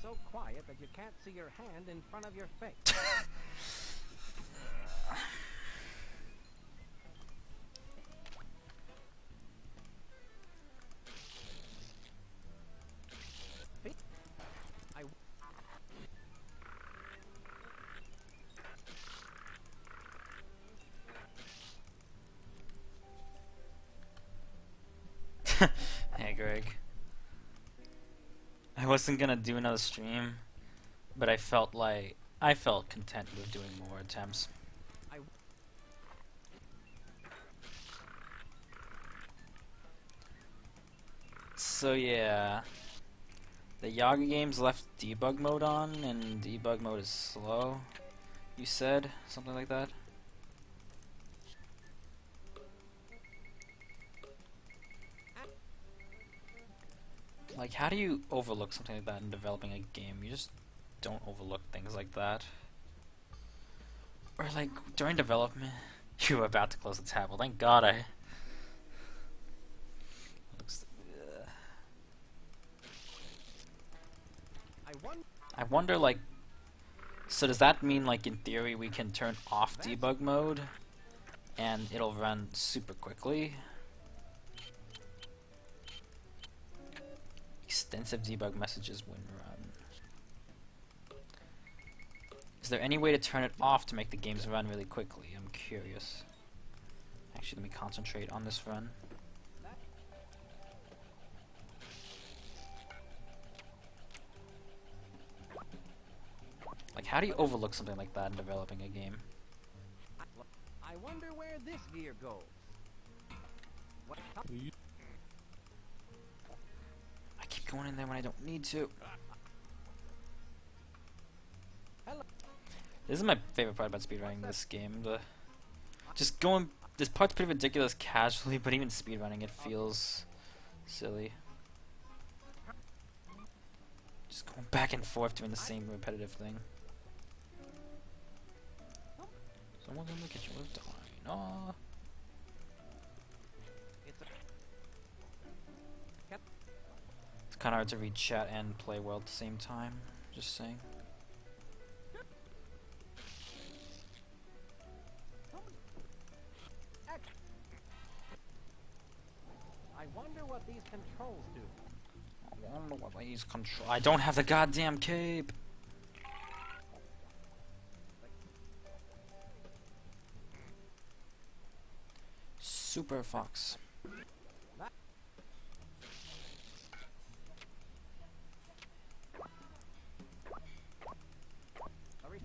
so quiet that you can't see your hand in front of your face. I Hey Greg. I wasn't gonna do another stream, but I felt content with doing more attempts. I So yeah, the Yaga games left debug mode on, and debug mode is slow. You said something like that. Like, how do you overlook something like that in developing a game? You just don't overlook things like that. Or like during development, you were about to close the tab. Well, thank God I. I won. I wonder, like, so does that mean, like, in theory we can turn off debug mode and it'll run super quickly? Extensive debug messages when run. Is there any way to turn it off to make the games run really quickly? I'm curious. Actually, let me concentrate on this run. Like, how do you overlook something like that in developing a game? I wonder where this gear goes. What? I keep going in there when I don't need to. Hello. This is my favorite part about speedrunning this game. Just going. This part's pretty ridiculous casually, but even speedrunning it feels silly. Just going back and forth doing the same repetitive thing. Someone's in the kitchen with dying. Aww. It's kind of hard to read chat and play well at the same time. Just saying. I wonder what these controls do. I wonder what these control. I don't have the goddamn cape. Super Fox. Hurry.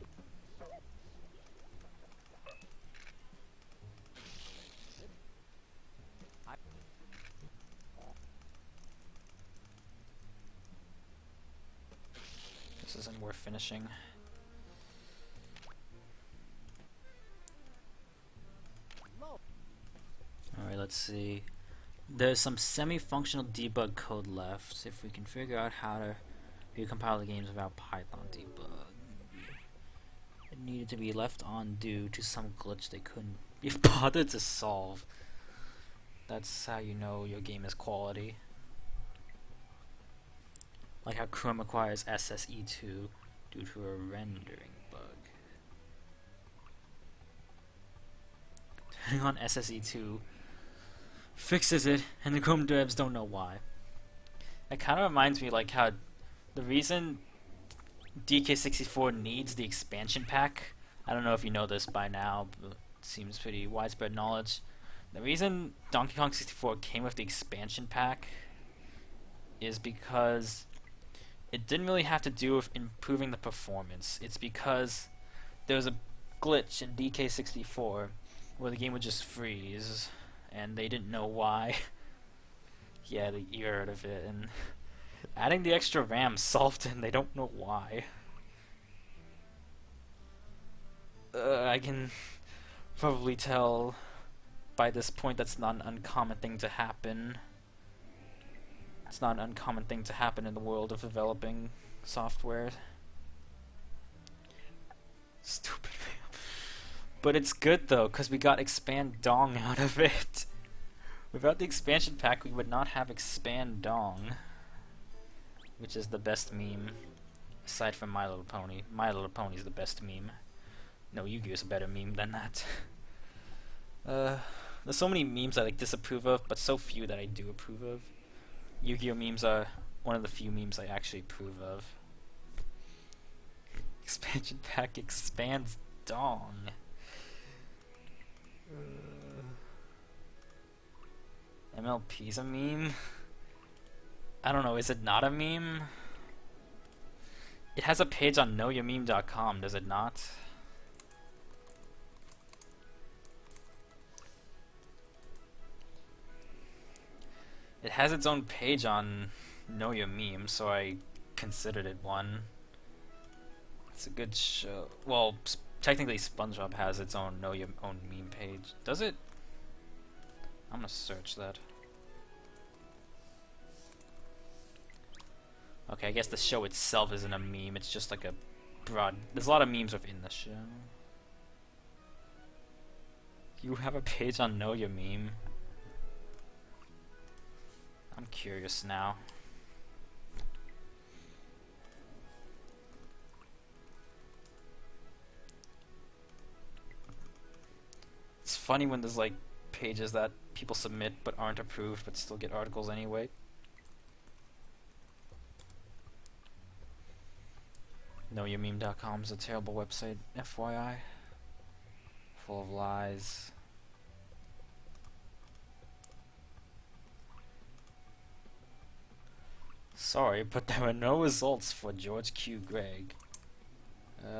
This isn't worth finishing. Alright, let's see. There's some semi-functional debug code left. If we can figure out how to recompile the games without Python debug. It needed to be left on due to some glitch they couldn't be bothered to solve. That's how you know your game is quality. Like how Chrome requires SSE2 due to a rendering bug. Turning on SSE2 fixes it, and the Chrome devs don't know why. It kind of reminds me like how the reason DK64 needs the expansion pack, I don't know if you know this by now, but it seems pretty widespread knowledge. The reason Donkey Kong 64 came with the expansion pack is because it didn't really have to do with improving the performance. It's because there was a glitch in DK64 where the game would just freeze, and they didn't know why. Yeah, you heard of it, and adding the extra RAM solved it, and they don't know why. I can probably tell by this point that's not an uncommon thing to happen. It's not an uncommon thing to happen in the world of developing software. Stupid fail. But it's good though, because we got Expand Dong out of it. Without the expansion pack, we would not have Expand Dong, which is the best meme Aside from My Little Pony. My Little Pony's the best meme. No, Yu-Gi-Oh's a better meme than that. There's so many memes I like disapprove of, but so few that I do approve of. Yu-Gi-Oh memes are one of the few memes I actually approve of. Expansion pack expands dong. MLP's a meme? I don't know, is it not a meme? It has a page on knowyourmeme.com, does it not? It has its own page on Know Your Meme, so I considered it one. It's a good show. Well, technically SpongeBob has its own Know Your Own Meme page. Does it? I'm gonna search that. Okay, I guess the show itself isn't a meme, it's just like a broad... There's a lot of memes within the show. You have a page on Know Your Meme? I'm curious now. It's funny when there's like pages that people submit but aren't approved but still get articles anyway. KnowYourMeme.com is a terrible website, FYI. Full of lies. Sorry, but there were no results for George Q. Gregg.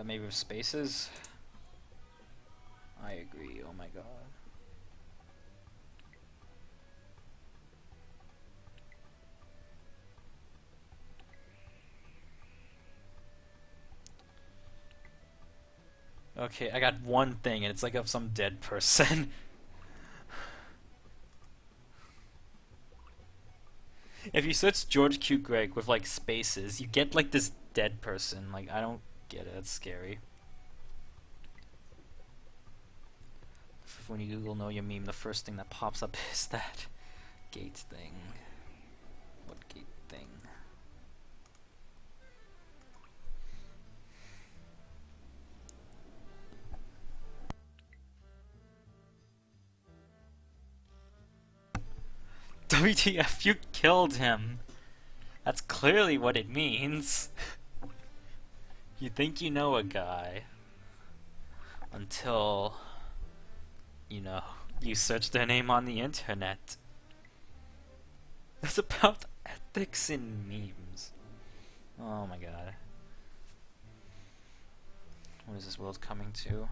Maybe with spaces? I agree, oh my god. Okay, I got one thing, and it's like of some dead person. If you search George Q. Gregg with like spaces, you get like this dead person. Like, I don't get it, it's scary. When you Google Know Your Meme, the first thing that pops up is that gate thing. What gate thing? WTF, you killed him! That's clearly what it means. You think you know a guy until, you know, you search their name on the internet. It's about ethics in memes. Oh my god. What is this world coming to?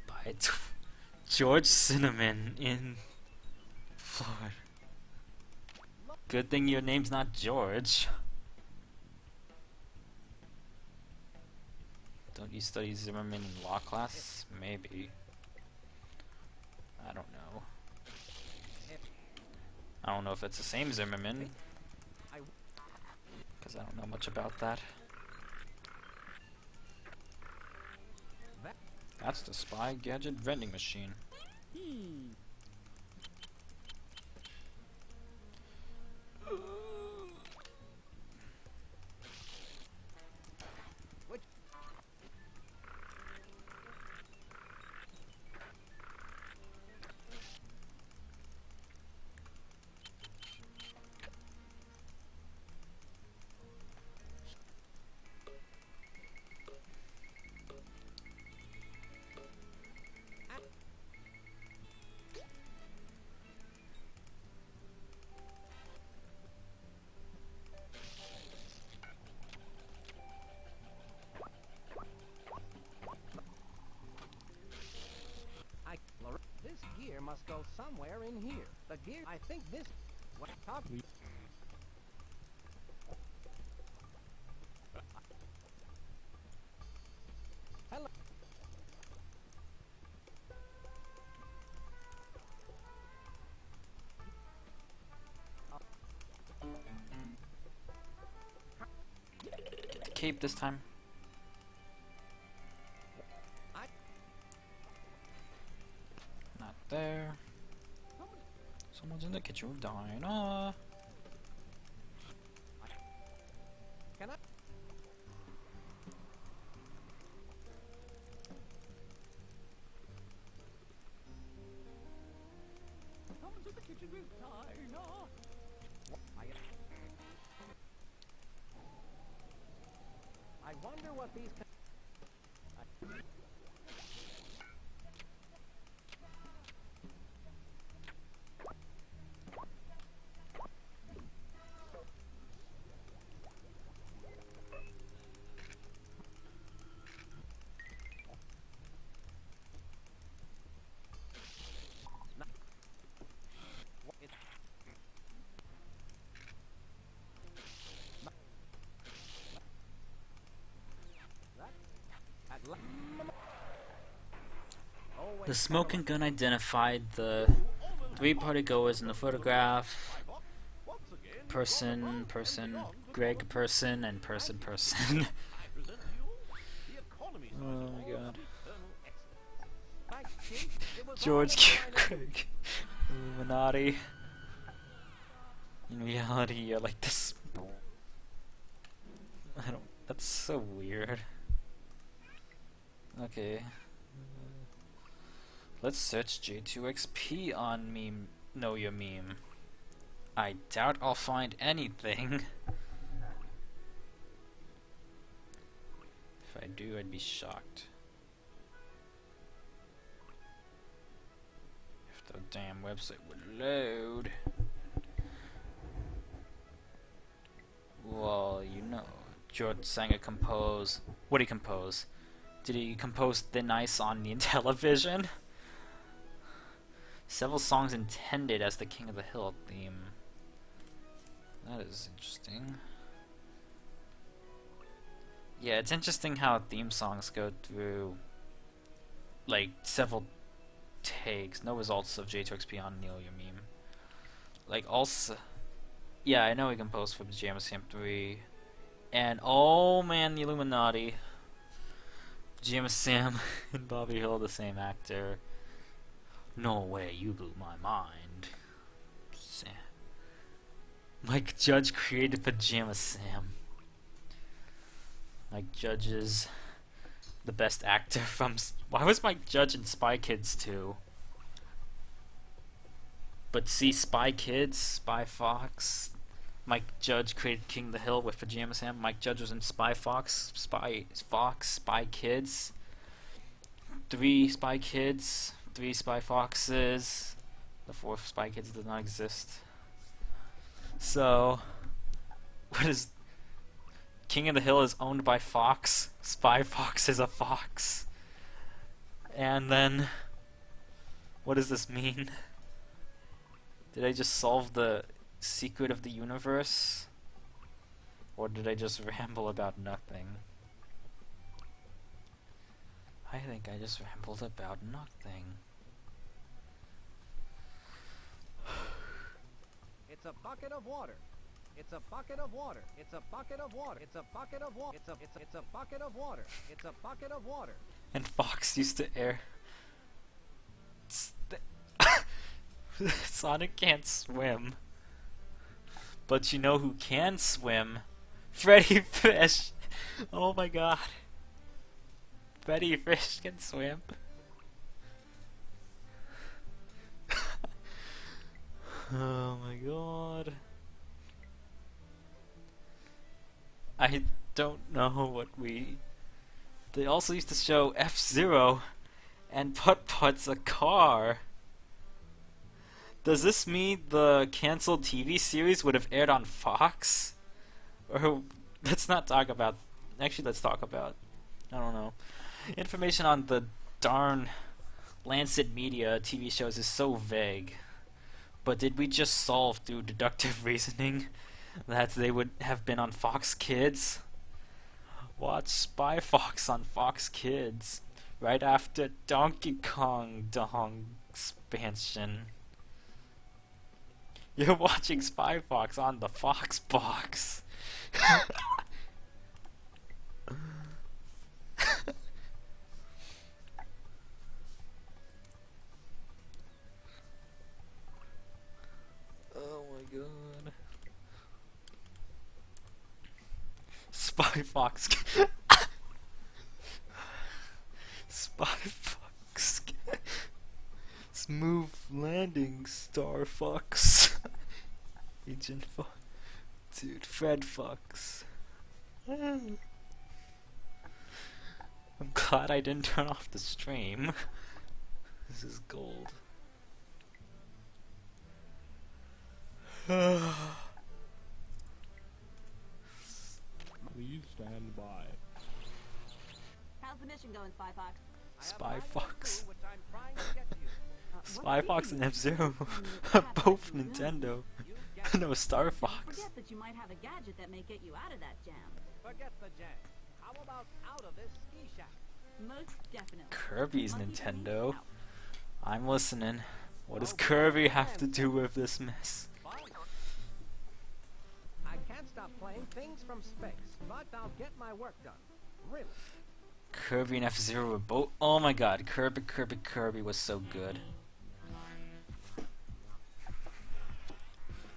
By George Cinnamon in Florida. Good thing your name's not George. Don't you study Zimmerman in law class? Maybe. I don't know. I don't know if it's the same Zimmerman, because I don't know much about that. That's the Spy Gadget vending machine. This gear must go somewhere in here. The gear, I think this... What top? Hello. Cape this time. there. Someone's in the kitchen with Dinah. Can I? Someone's in the kitchen with Dinah. I wonder what these. The smoking gun identified the 3 party goers in the photograph. Person, Greg person, and person. Oh my god. George Q. Craig. Illuminati. In reality, you're like this. That's so weird. Okay. Let's search J2XP on meme. Know your meme. I doubt I'll find anything. If I do, I'd be shocked. If the damn website would load. Well, you know, George Sanger composed. What did he compose? Did he compose Thin Ice on the Intellivision? Several songs intended as the King of the Hill theme. That is interesting. Yeah, it's interesting how theme songs go through like several takes. No results of J2XP on Neil Your Meme. Like also, yeah, I know he composed for Pajama Sam 3, and oh man, the Illuminati. Pajama Sam and Bobby Hill, the same actor. No way, you blew my mind. Sam. Mike Judge created Pajama Sam. Mike Judge is the best actor from. Why was Mike Judge in Spy Kids 2? But see, Spy Kids, Spy Fox. Mike Judge created King of the Hill with Pajama Sam. Mike Judge was in Spy Fox, Spy Kids. 3 Spy Kids. 3 Spy Foxes. The 4th Spy Kids does not exist. So, what is... King of the Hill is owned by Fox. Spy Fox is a fox. And then... What does this mean? Did I just solve the secret of the universe? Or did I just ramble about nothing? I think I just rambled about nothing. It's a bucket of water. It's a bucket of water. It's a bucket of water. It's a bucket of water. It's a bucket of water. It's a bucket of water. And Fox used to air. Sonic can't swim. But you know who can swim? Freddy Fish! Oh my god. Freddy Fish can swim. Oh my god. I don't know what we... They also used to show F-Zero and Putt-Putt's a car. Does this mean the cancelled TV series would have aired on Fox? Or let's not talk about... Actually, let's talk about... I don't know. Information on the darn Lancet Media TV shows is so vague. But did we just solve through deductive reasoning that they would have been on Fox Kids? Watch Spy Fox on Fox Kids right after Donkey Kong Dong expansion. You're watching Spy Fox on the Fox Box. Spy Fox. Spy Fox. Smooth landing, Star Fox. Agent Fox. Dude, Fred Fox. I'm glad I didn't turn off the stream. This is gold. Please stand by. How's the mission going, Spy Fox? Spy Fox. Which I'm trying to get to you. Spy Fox and F-Zero are are both Nintendo. You get No, Star Fox. Forget that you might have a gadget that may get you out of that jam. Forget the jam. How about out of this ski shack? Most definitely. Kirby's Monkey King Nintendo. out. I'm listening. What does Kirby have to do with this mess? Fine. I can't stop playing things from space, but I'll get my work done. Really. Kirby and F-Zero were both. Oh my god, Kirby was so good.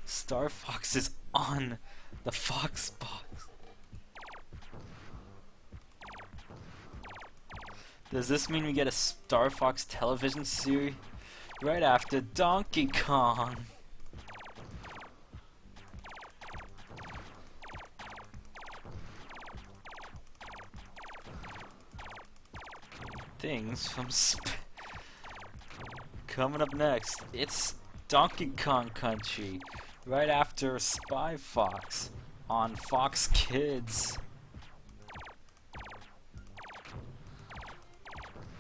Star Fox is on the Fox box. Does this mean we get a Star Fox television series right after Donkey Kong? Things from coming up next, it's Donkey Kong Country, right after Spy Fox on Fox Kids.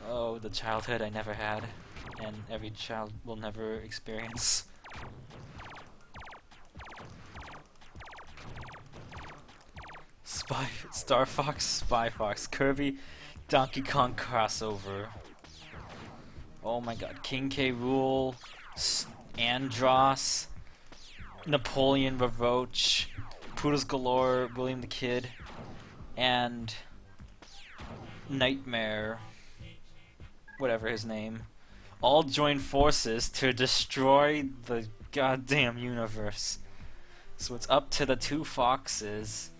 Oh, the childhood I never had, and every child will never experience. Star Fox, Spy Fox, Kirby, Donkey Kong crossover. Oh my god, King K. Rool, Andross, Napoleon Ravoche, Poodles Galore, William the Kid, and Nightmare, whatever his name, all join forces to destroy the goddamn universe. So it's up to the two Foxes.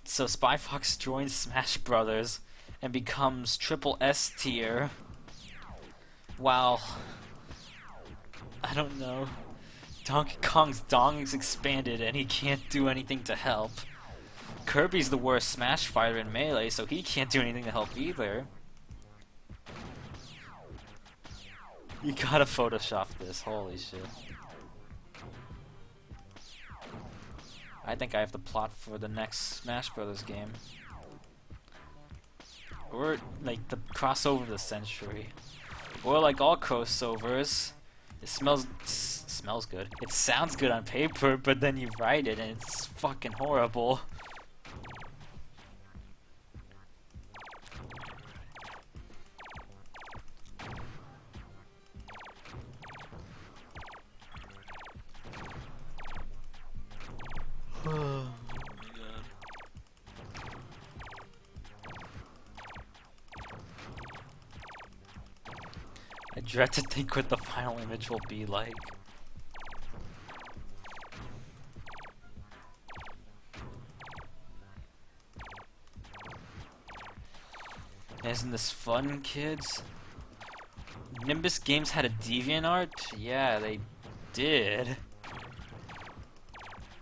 So Spy Fox joins Smash Brothers and becomes triple S tier. While, I don't know, Donkey Kong's dong's expanded and he can't do anything to help. Kirby's the worst Smash fighter in Melee, so he can't do anything to help either. You gotta Photoshop this, holy shit. I think I have the plot for the next Smash Brothers game. Or, like, the crossover of the century. Or, like all crossovers, it smells good. It sounds good on paper, but then you write it and it's fucking horrible. Oh my god. I dread to think what the final image will be like. Isn't this fun, kids? Nimbus Games had a DeviantArt? Yeah, they did.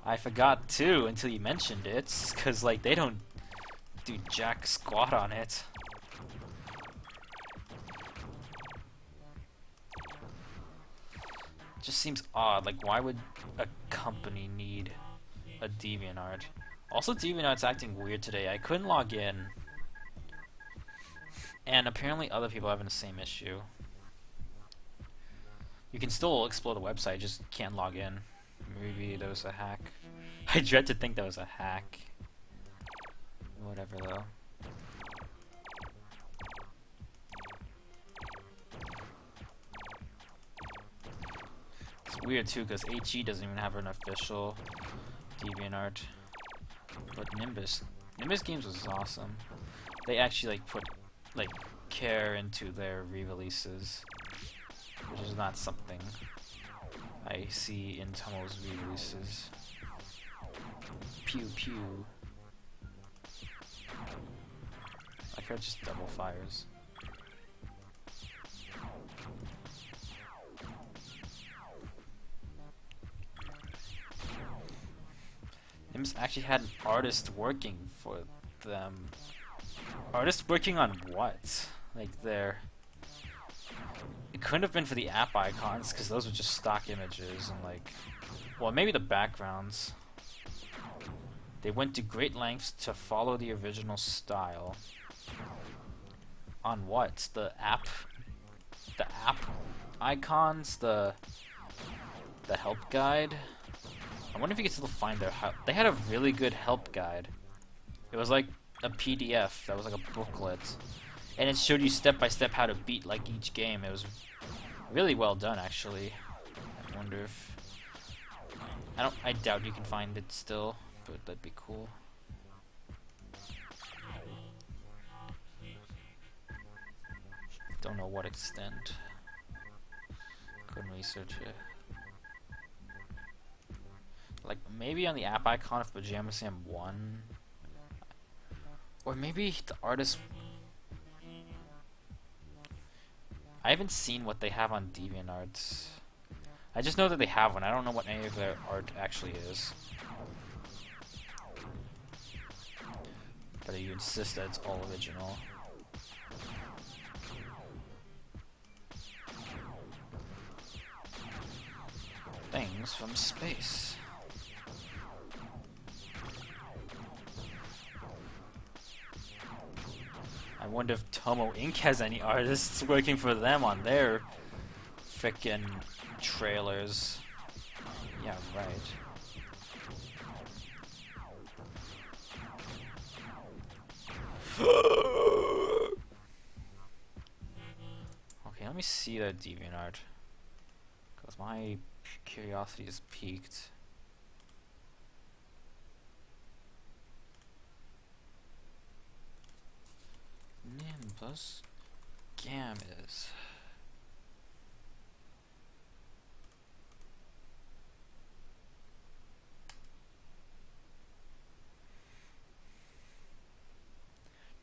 I forgot too until you mentioned it, cause like they don't do jack squat on it. Just seems odd. Like, why would a company need a DeviantArt? Also, DeviantArt's acting weird today. I couldn't log in, and apparently other people are having the same issue. You can still explore the website, just can't log in. Maybe there was a hack. I dread to think that was a hack. Whatever though. It's weird too, because HE doesn't even have an official DeviantArt. But Nimbus Games was awesome. They actually like put like care into their re-releases, which is not something I see in Tomo's re-releases. Pew pew. sure it just double fires. Nimbus actually had an artist working for them. Artist working on what? Like their... It couldn't have been for the app icons, because those were just stock images and like... Well, maybe the backgrounds. They went to great lengths to follow the original style. On what? The app icons? The help guide? I wonder if you could still find their help. They had a really good help guide. It was like a PDF that was like a booklet. And it showed you step by step how to beat like each game. It was really well done actually. I wonder if... I doubt you can find it still, but that'd be cool. Don't know what extent. Couldn't research it. Like maybe on the app icon of Pajama Sam 1. Or maybe the artist... I haven't seen what they have on DeviantArt. I just know that they have one. I don't know what any of their art actually is. But you insist that it's all original. Things from space. I wonder if Tomo Inc. has any artists working for them on their frickin' trailers. Yeah, right. Okay, let me see that DeviantArt. Because my curiosity is piqued. Nimbus Gammas.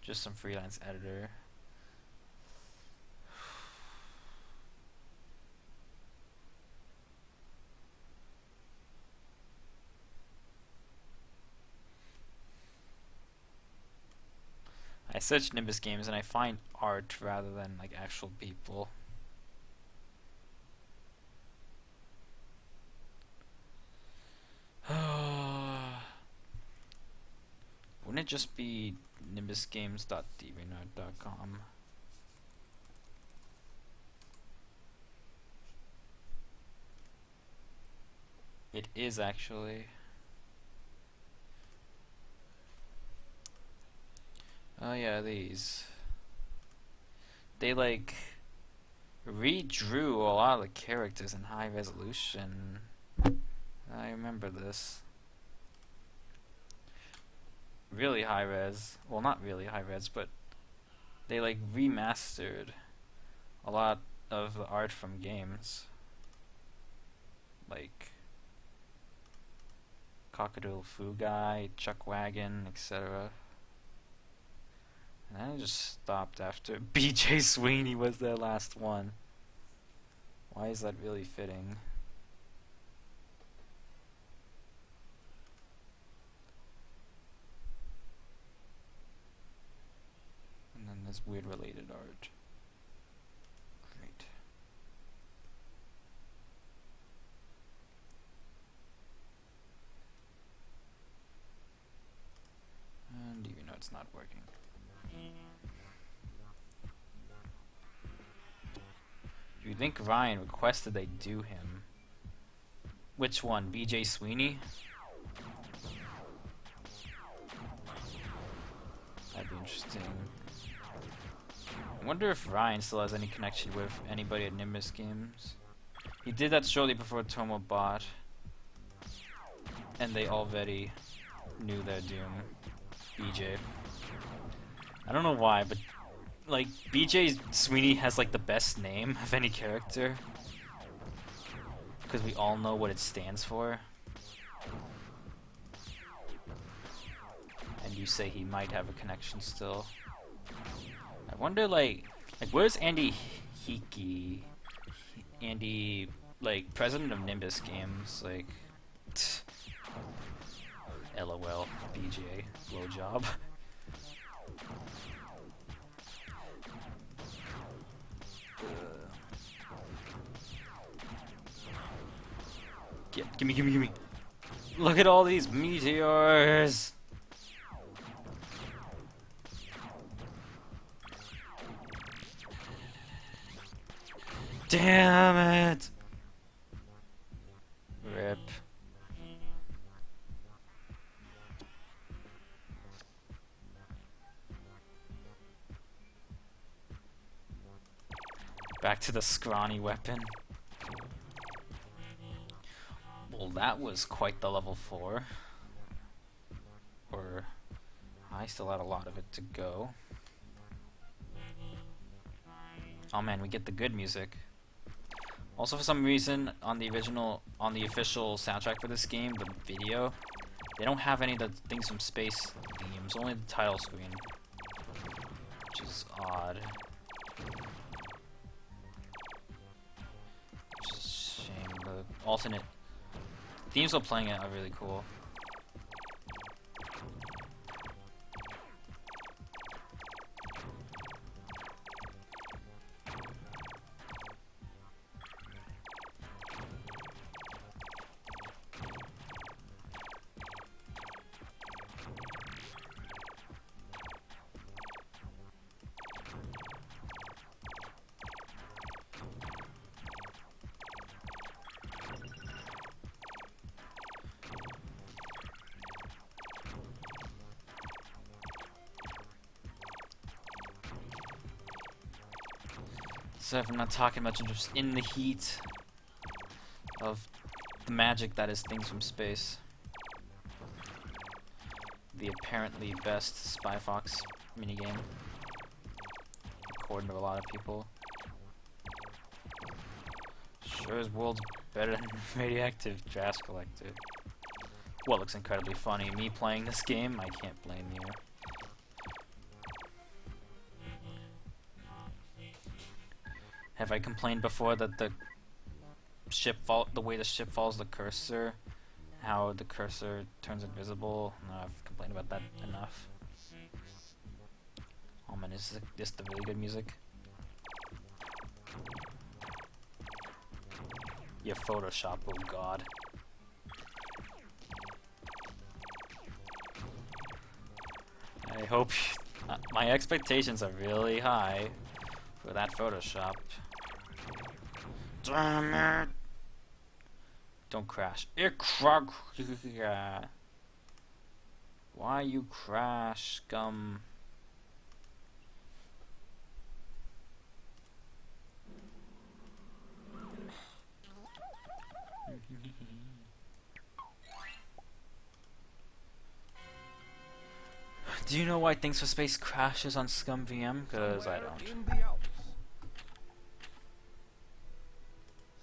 Just some freelance editor. I search Nimbus games and I find art rather than like actual people. Wouldn't it just be nimbusgames.deviantart.com? It is actually. Oh yeah, these. They like redrew a lot of the characters in high resolution. I remember this. Really high res. Well, not really high res, but they like remastered a lot of the art from games. Like Cockadoodle Foo Guy, Chuck Wagon, etc. And then it just stopped after BJ Sweeney was their last one. Why is that really fitting? And then there's weird related art. Great. And even though it's not working. Do you think Ryan requested they do him? Which one? BJ Sweeney? That'd be interesting. I wonder if Ryan still has any connection with anybody at Nimbus Games. He did that shortly before Tomo bought. And they already knew their doom. BJ. I don't know why, but like BJ Sweeney has like the best name of any character because we all know what it stands for. And you say he might have a connection still. wonder, like where's Andy Hiki? Andy, like, president of Nimbus Games, like, LOL, BJ, blowjob. Gimme. Look at all these meteors! Damn it! Rip. Back to the scrawny weapon. Well, that was quite the level 4. Or I still had a lot of it to go. Oh man, we get the good music. Also, for some reason, on the official soundtrack for this game, the video, they don't have any of the Things from Space themes, only the title screen, which is odd. Which is a shame. The alternate themes while playing it are really cool. So if I'm not talking much, I'm just in the heat of the magic that is Things from Space. The apparently best Spy Fox minigame, according to a lot of people. Sure as world's better than Radioactive Trash Collector. Well, it looks incredibly funny. Me playing this game, I can't blame you. Have I complained before that the way the ship follows the cursor, how the cursor turns invisible? No, I've complained about that enough. Oh man, is this the really good music? Yeah, Photoshop, oh god. I hope my expectations are really high for that Photoshop. Damn it! Don't crash. Why you crash, scum? Do you know why Things for Space crashes on Scum VM? Because I don't. In the Alps.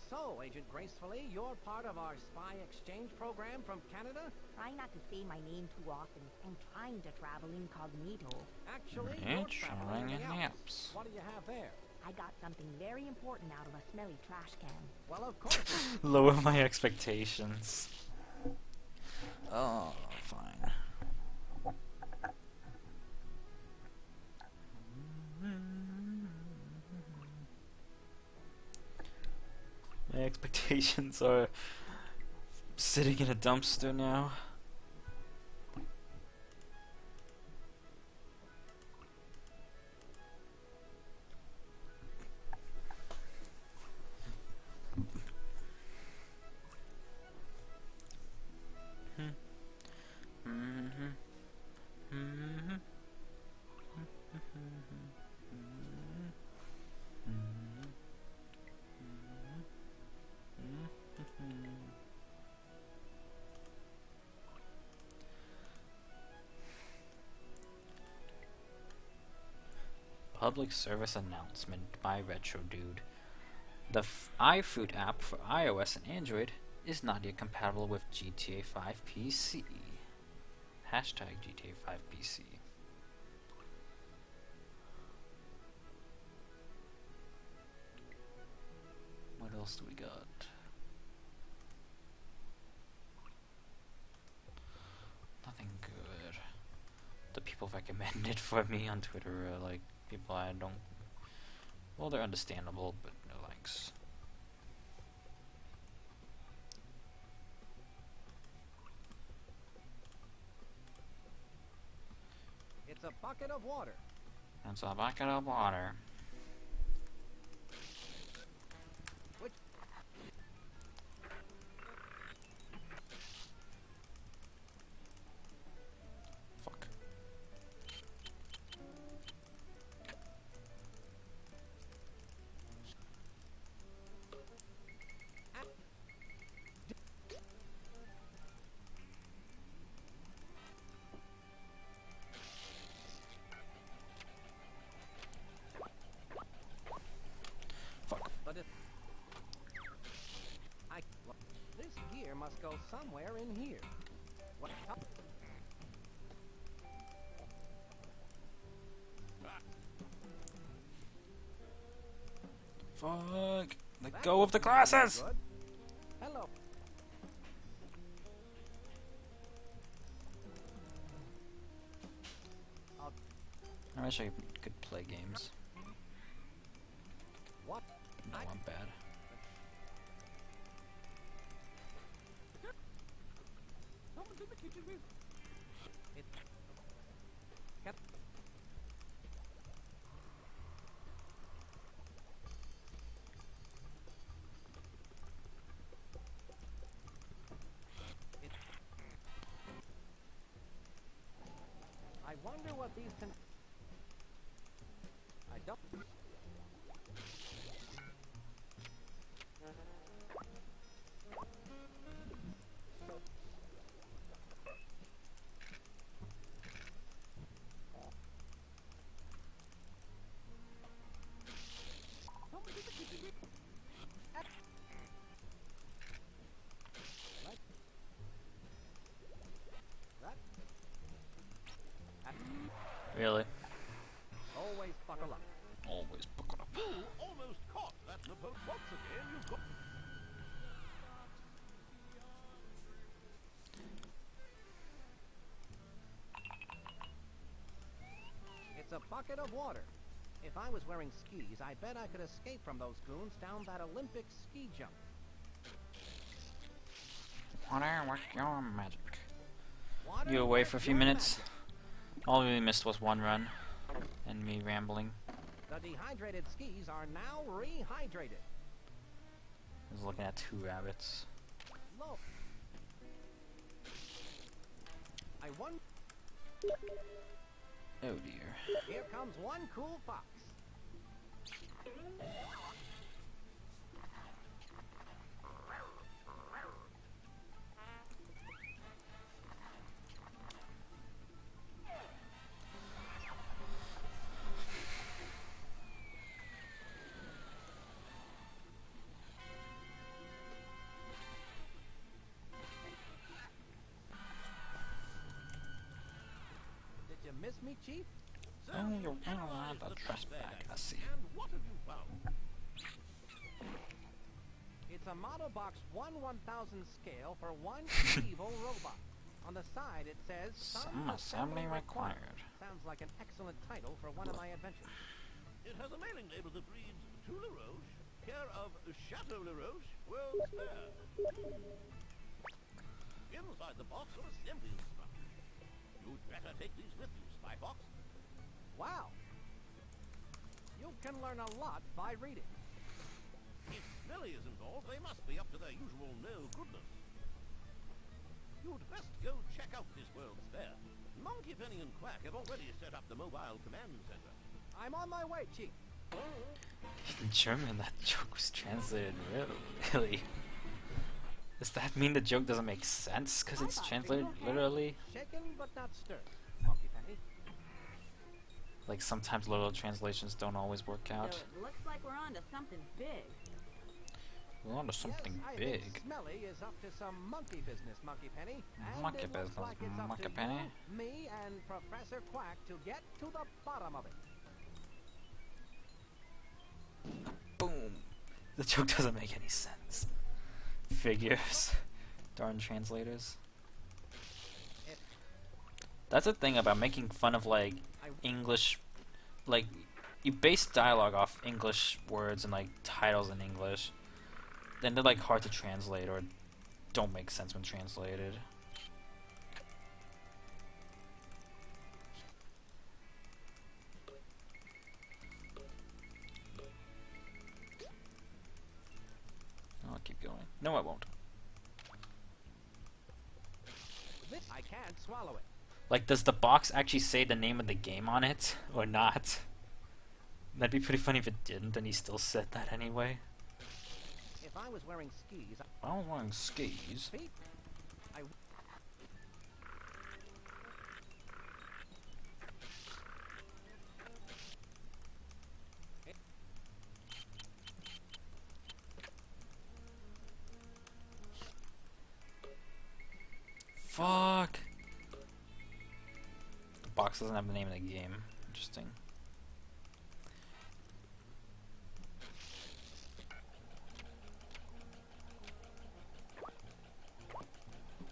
So, Agent Gracefully, you're part of our spy exchange program from Canada? Try not to say my name too often. I'm trying to travel incognito. Actually, Yeah, you're traveling in the traveling in the Alps. What do you have there? I got something very important out of a smelly trash can. Well, of course. Lower my expectations. Oh, fine. My expectations are sitting in a dumpster now. Public service announcement by Retro Dude. The iFruit app for iOS and Android is not yet compatible with GTA 5 PC. Hashtag GTA 5 PC. else do we got? Nothing good. The people recommend it for me on Twitter are like people I don't. Well, they're understandable, but no thanks. It's a bucket of water. It's a bucket of water. Which Fuck. But if this gear must go somewhere in here. What? Fuck. Let That go of the doesn't sound glasses! good. Hello. I wish I could play games. What? No, I'm bad. Someone's in the kitchen with. It. Yep. It. I wonder what these can. I don't. Someone's in the kitchen with. That. Really? Always buckle up. Always buckle up. Almost caught that boat once again. You've got. It's a bucket of water. If I was wearing skis, I bet I could escape from those goons down that Olympic ski jump. Water, work your magic. Water, You away work for a few your minutes? magic. All we missed was one run. And me rambling. The dehydrated skis are now rehydrated. I was looking at 2 rabbits. Look. I won. Oh dear. Here comes one cool fox. Did you miss me, Chief? Oh, you're allowed the dress bag, I see. And what have you found? It's a model box 1/1000 scale for one evil robot. On the side it says Some assembly required. Sounds like an excellent title for one of my adventures. It has a mailing label that reads To LaRoche, care of Chateau LaRoche, World's Fair. Inside the box are assembly instructions. You'd better take these with you, Spy Fox. Wow! You can learn a lot by reading. If Smelly is involved, they must be up to their usual no goodness. You'd best go check out this World's Fair. Monkey Penny and Quack have already set up the mobile command center. I'm on my way, Chief. In German, that joke was translated really. Does that mean the joke doesn't make sense because it's translated literally? Shaken but not stirred, Monkey Penny. Like sometimes literal translations don't always work So out. it looks like we're on to something big. We're on to something yes, I big. think Smelly is up to some monkey business, Monkey Penny. And Monkey it looks business, like it's up Monkey to Penny. you, me, and Professor Quack to get to the bottom of it. Boom! The joke doesn't make any sense. Figures. Darn translators. That's the thing about making fun of, like, English, like, you base dialogue off English words and, like, titles in English. Then they're, like, hard to translate or don't make sense when translated. I'll keep going. No, I won't. This I can't swallow it. Like, does the box actually say the name of the game on it or not? That'd be pretty funny if it didn't, and he still said that anyway. If I was wearing skis, I don't want skis. feet, I Fuck. The box doesn't have the name of the game. Interesting.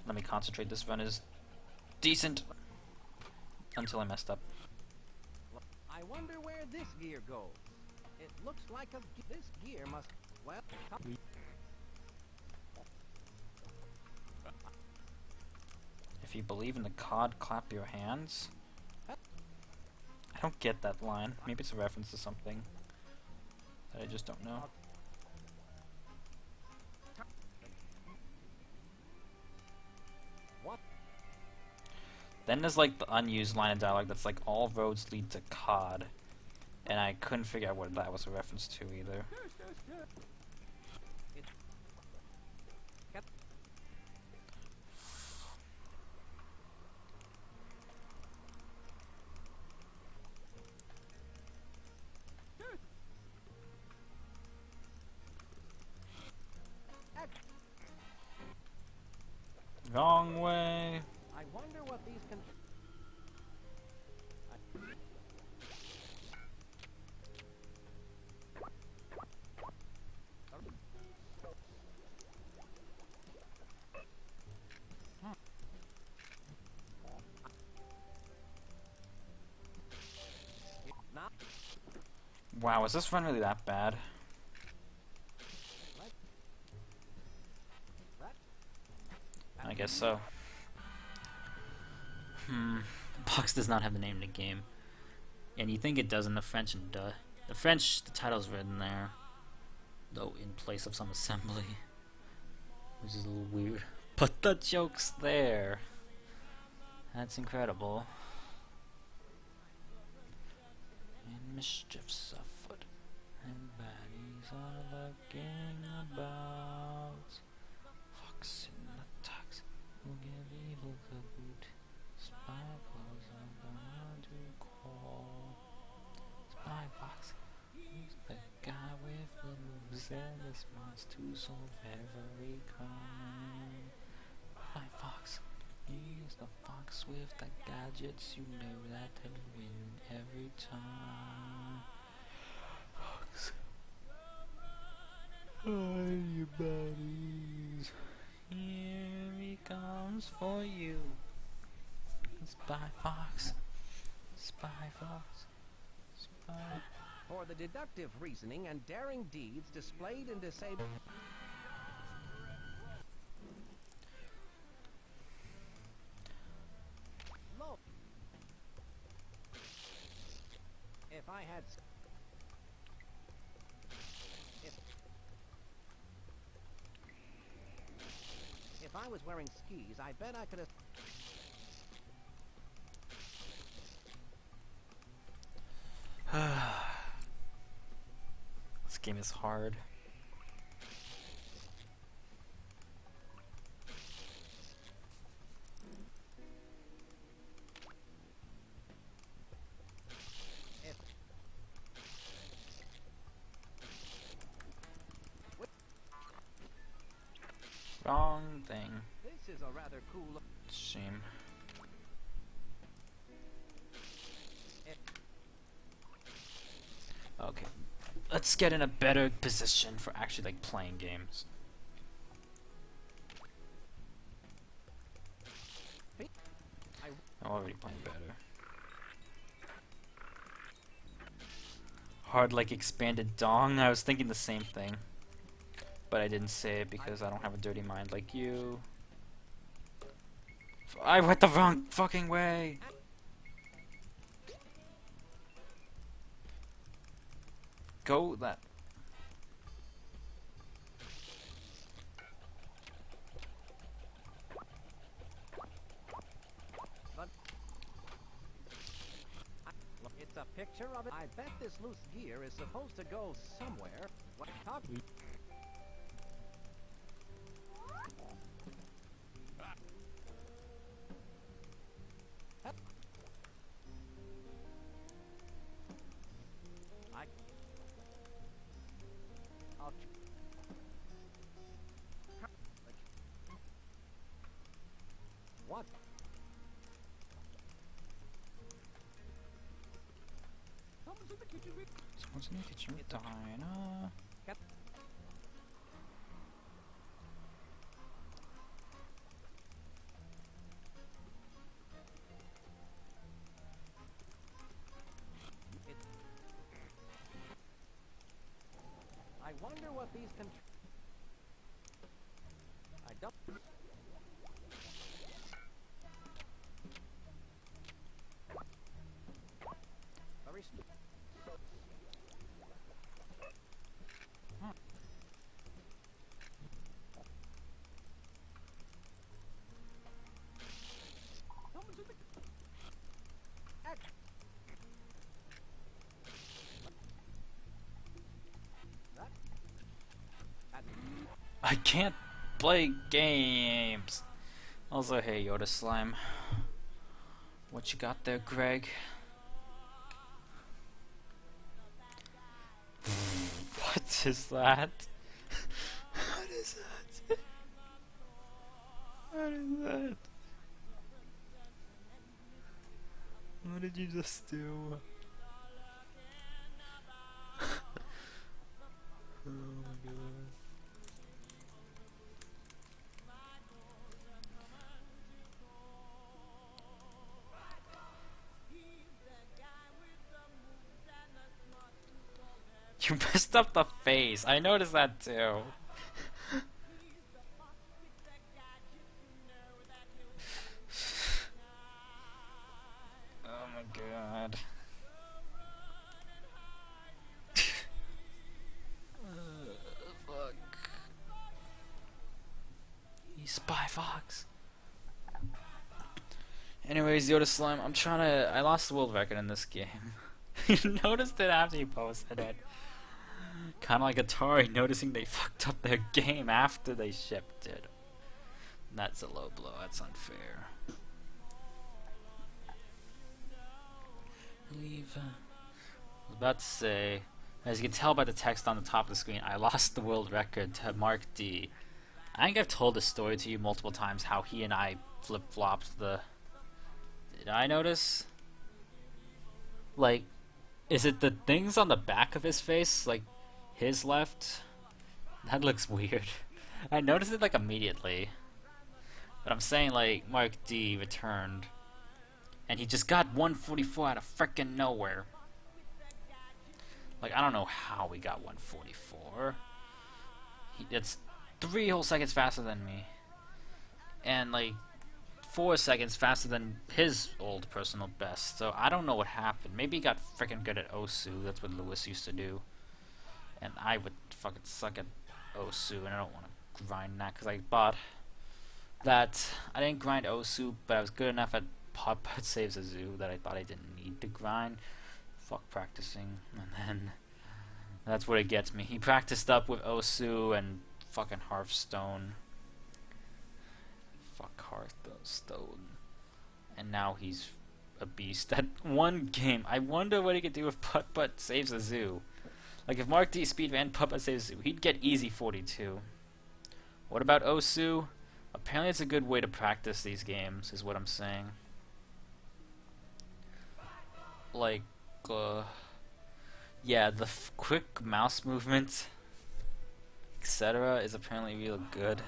Let me concentrate. This run is decent. Until I messed up. I wonder where this gear goes. It looks like this gear must well. If you believe in the COD, clap your hands. I don't get that line. Maybe it's a reference to something that I just don't know. What? Then there's like the unused line of dialogue that's like all roads lead to COD, and I couldn't figure out what that was a reference to either. Wrong way. I wonder what these can. Not Wow, is this run really that bad? that. I guess so. The box does not have the name of the game. And you think it does in the French, and the French, the title's written there. Though in place of some assembly. Which is a little weird. But the joke's there. That's incredible. And mischief's afoot. And baddies are looking about. Fox in the tux will give evil the boot. Spy clothes are gonna to call. Spy fox, he's the guy with the zealous wants to solve every crime. Spy fox, he's the fox with the gadgets. You know that he'll win every time. Fox. Hi, you baddies. Here he comes for you. Spy Fox. Spy Fox. Spy. For the deductive reasoning and daring deeds displayed in disabled. Lo. If I had. If I was wearing skis, I bet I could have. This game is hard. Wrong thing. This is a rather cool. Shame. Okay. let's get in a better position for actually like playing games. I'm already playing better. Hard like expanded dong. I was thinking the same thing, but I didn't say it because I don't have a dirty mind like you. I went the wrong fucking way. Go that. It's a picture of it. I bet this loose gear is supposed to go somewhere. What talk? I'll what? Someone's in the kitchen with Dinah. I wonder what these I don't. Very I can't play games. Also, hey Yoda Slime. What you got there, Greg? What is that? What is that? What is that? What did you just do? Oh my god. You messed up the face. I noticed that too. Oh my god. Fuck. You Spy Fox. Anyways, Yoda Slime, I lost the world record in this game. You noticed it after you posted it. Kinda like Atari noticing they fucked up their game after they shipped it. That's a low blow, that's unfair. Leave. I was about to say, as you can tell by the text on the top of the screen, I lost the world record to Mark D. I think I've told this story to you multiple times, how he and I flip-flopped the... Did I notice? Like, is it the things on the back of his face? Like, his left? That looks weird. I noticed it like immediately. But I'm saying like Mark D returned. And he just got 144 out of frickin' nowhere. Like, I don't know how we got 144. It's 3 whole seconds faster than me. And like 4 seconds faster than his old personal best. So I don't know what happened. Maybe he got frickin' good at Osu. That's what Lewis used to do. And I would fucking suck at Osu, and I don't want to grind that because I bought that. I didn't grind Osu, but I was good enough at Putt Saves a Zoo that I thought I didn't need to grind. Fuck practicing. And then that's what it gets me. He practiced up with Osu and fucking Hearthstone. Fuck Hearthstone. And now he's a beast. That one game, I wonder what he could do with Putt Saves a Zoo. Like, if Mark D speedran Putt Saves a Zoo, he'd get easy 42. What about Osu? Apparently it's a good way to practice these games, is what I'm saying. Like, Yeah, the quick mouse movement, etc., is apparently real good.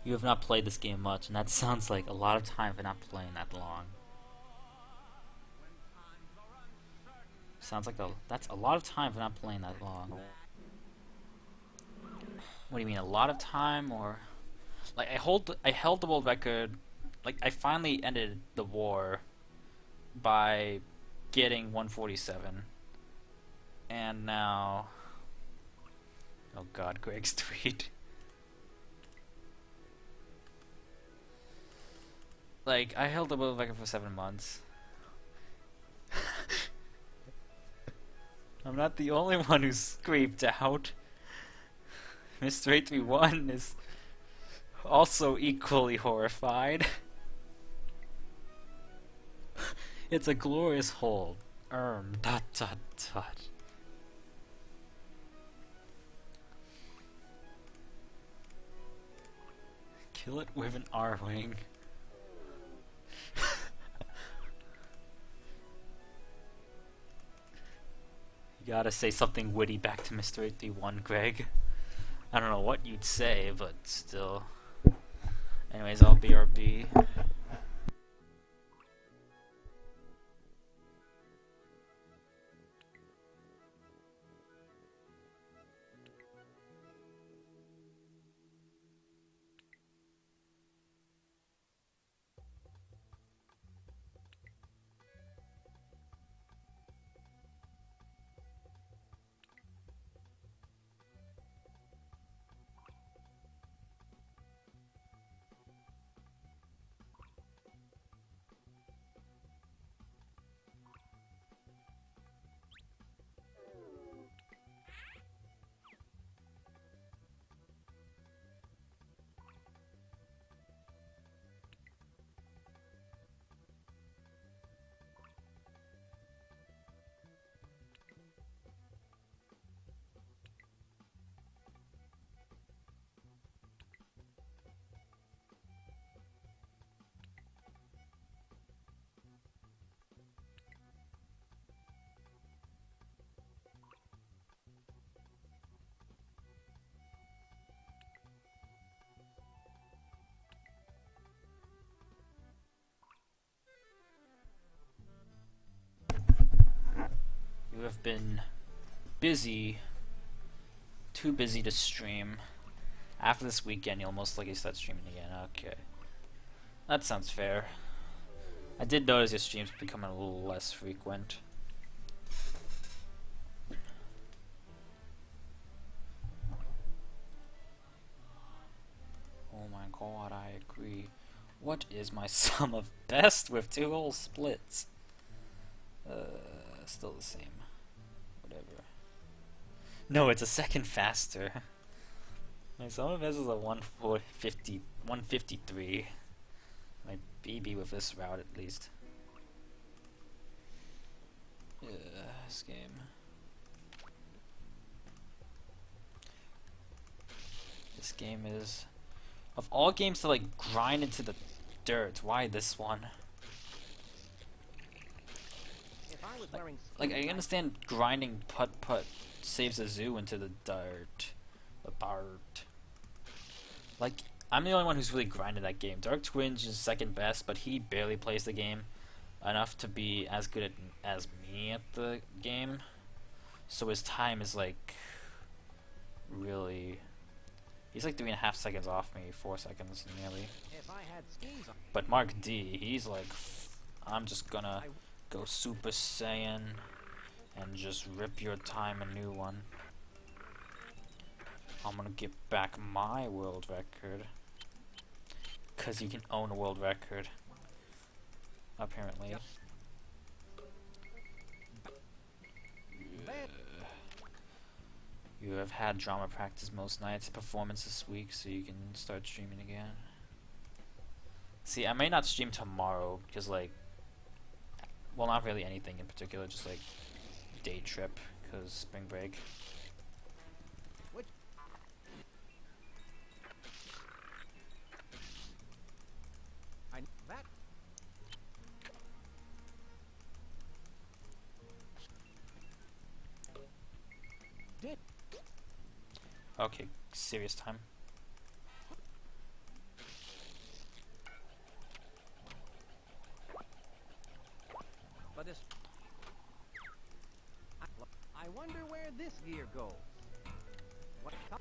You have not played this game much, and that sounds like a lot of time for not playing that long. Sounds like that's a lot of time for not playing that long. What do you mean, a lot of time, or like I held the world record, like I finally ended the war by getting 147, and now, oh god, Greg's tweet. Like, I held the world record for 7 months. I'm not the only one who's creeped out. Mr. 831 is also equally horrified. It's a glorious hold. Dot dot dot. Kill it with an R-wing. You gotta say something witty back to Mr. 831, Greg. I don't know what you'd say, but still. Anyways, I'll BRB. You have been busy, too busy to stream. After this weekend, you'll most likely start streaming again. Okay. That sounds fair. I did notice your streams becoming a little less frequent. Oh my god, I agree. What is my sum of best with 2 whole splits? Still the same. Whatever. No, it's a second faster. My sum of best is a 153. My BB with this route at least. This game. This game is, of all games to like grind into the dirt, why this one? If I was wearing Like, I understand grinding putt saves a zoo into the dirt. The dirt. Like, I'm the only one who's really grinded that game. Dark Twinge is second best, but he barely plays the game enough to be as good as me at the game. So his time is like really. He's like 3.5 seconds off me, 4 seconds nearly. if I had skis on, But Mark D, he's like, I'm just gonna go Super Saiyan and just rip your time a new one. I'm gonna get back my world record. 'Cause you can own a world record. apparently. Yep. Bad. You have had drama practice most nights, performance this week, so you can start streaming again. See, I may not stream tomorrow, because, like, well, not really anything in particular, just, like, day trip, because spring break. Which? That. Did. Okay, serious time. But this. I wonder where this gear goes. What? I.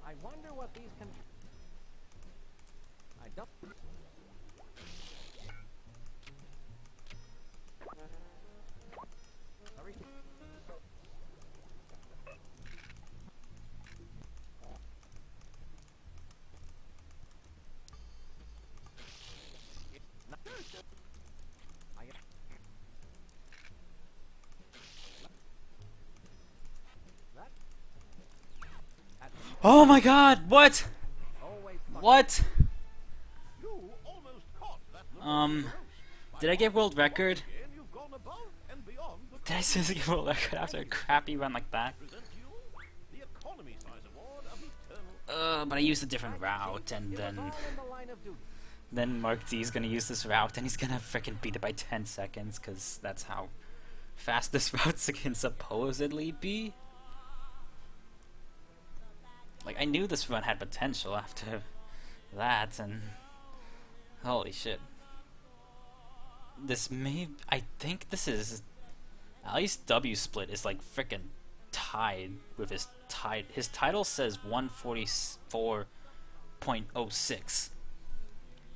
I wonder what these can. I don't. Sorry. I. That. Oh my god, what? Always. What? You almost caught that Did I get world record? again, you've gone above and beyond the Did I seriously get world record after a crappy run like that? present to you the economy size award of eternal. But I used a different route, and It was then all in the line of duty. Mark D is gonna use this route, and he's gonna frickin' beat it by 10 seconds, cause that's how fast this route can supposedly be. Like, I knew this run had potential after that, and holy shit. I think this is, at least W Split is like frickin' tied with his title says 144.06.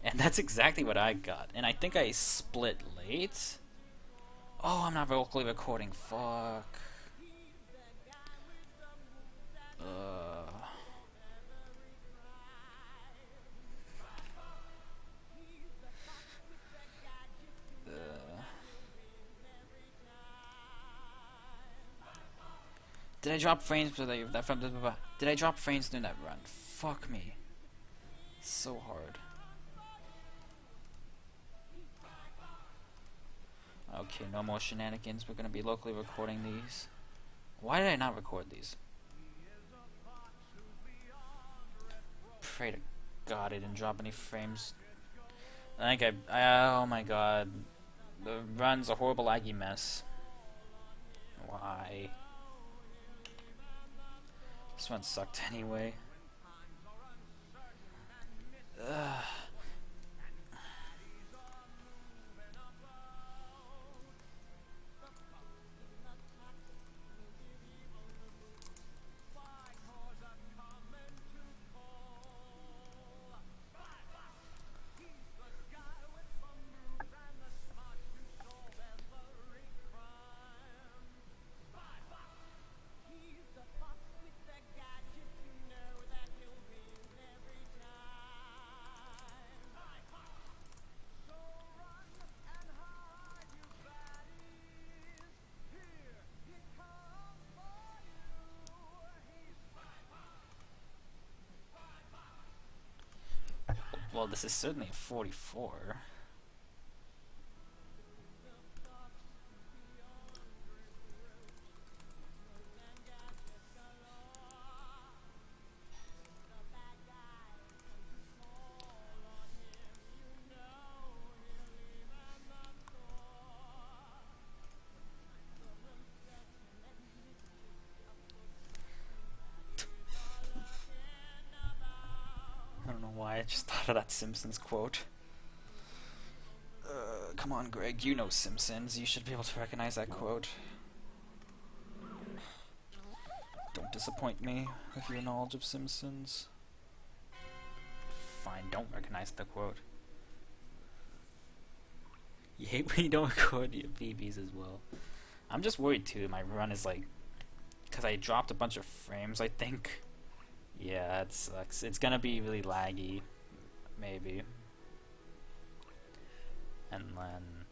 And that's exactly what I got. And I think I split late. Oh, I'm not locally recording. Fuck. Did I drop frames for that from Did I drop frames during that run? Fuck me. So hard. Okay, no more shenanigans. We're gonna be locally recording these. Why did I not record these? Pray to God I didn't drop any frames. I think oh my god. The run's a horrible laggy mess. Why? This one sucked anyway. Ugh. Well, this is certainly a 44. just thought of that Simpsons quote. Come on, Greg, you know Simpsons. You should be able to recognize that quote. Don't disappoint me with your knowledge of Simpsons. Fine, don't recognize the quote. You hate when you don't record your BBs as well. I'm just worried too. My run is like, because I dropped a bunch of frames, I think. Yeah, it sucks. It's gonna be really laggy, maybe. And then,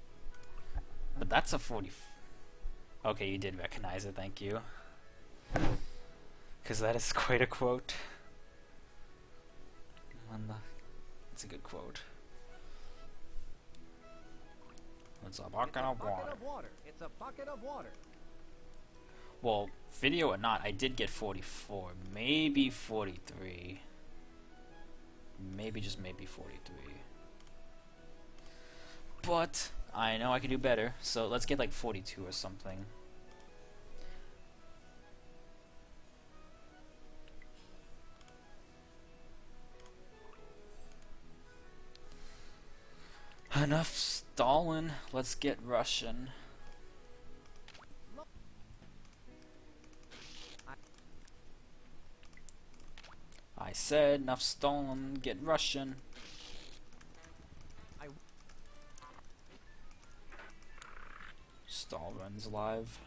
but that's a 40. Okay, you did recognize it. Thank you. Because that is quite a quote. It's a good quote. It's a bucket of water. It's a bucket of water. Well, video or not, I did get 44. Maybe 43. Maybe, just maybe 43. But I know I can do better, so let's get like 42 or something. Enough stalling. Let's get Russian. I said enough stalling. Get Russian. Stall runs live.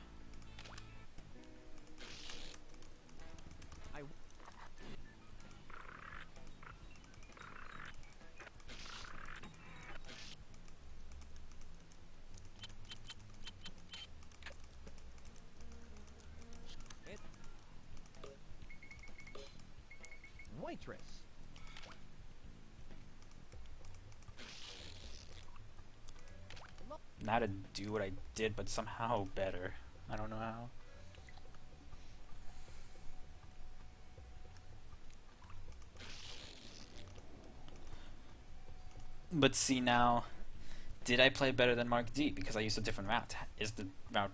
Waitress. Not to do what I did, but somehow better. I don't know how. But see now, did I play better than Mark D? Because I used a different route. Is the route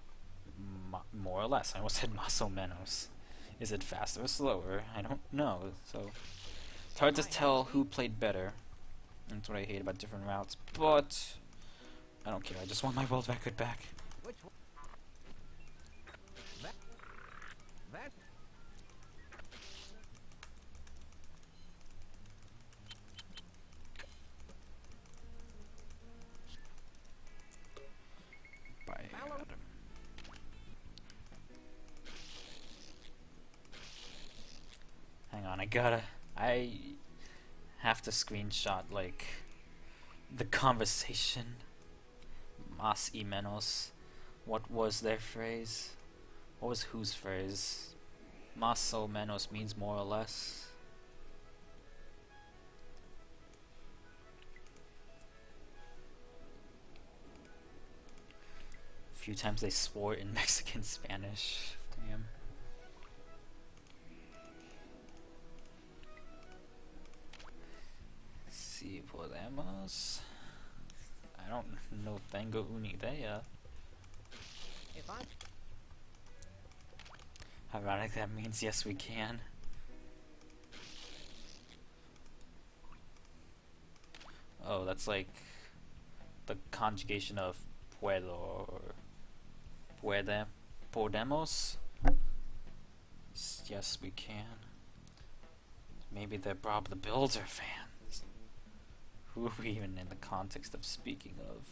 more or less? I almost said Más o menos. Is it faster or slower? I don't know. So it's hard to tell who played better. That's what I hate about different routes. But I don't care. I just want my world record back. Which one? That. By Mallow- Adam. Hang on, I have to screenshot like the conversation. Más y menos. What was their phrase? What was whose phrase? Más o menos means more or less. A few times they swore in Mexican Spanish. Damn. Si podemos. I don't know. Tengo una idea. If I. Ironic, that means yes, we can. Oh, that's like the conjugation of puedo or puede. Podemos? Yes, we can. Maybe they're Bob the Builder fans. Who are we even in the context of speaking of?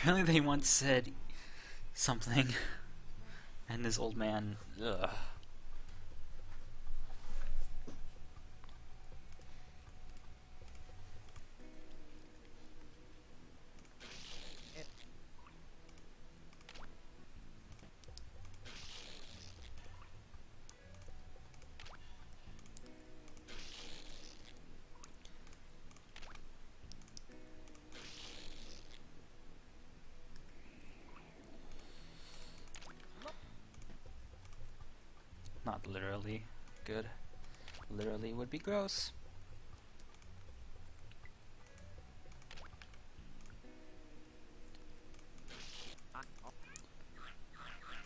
Apparently they once said something, and this old man, ugh. Not literally good. Literally would be gross.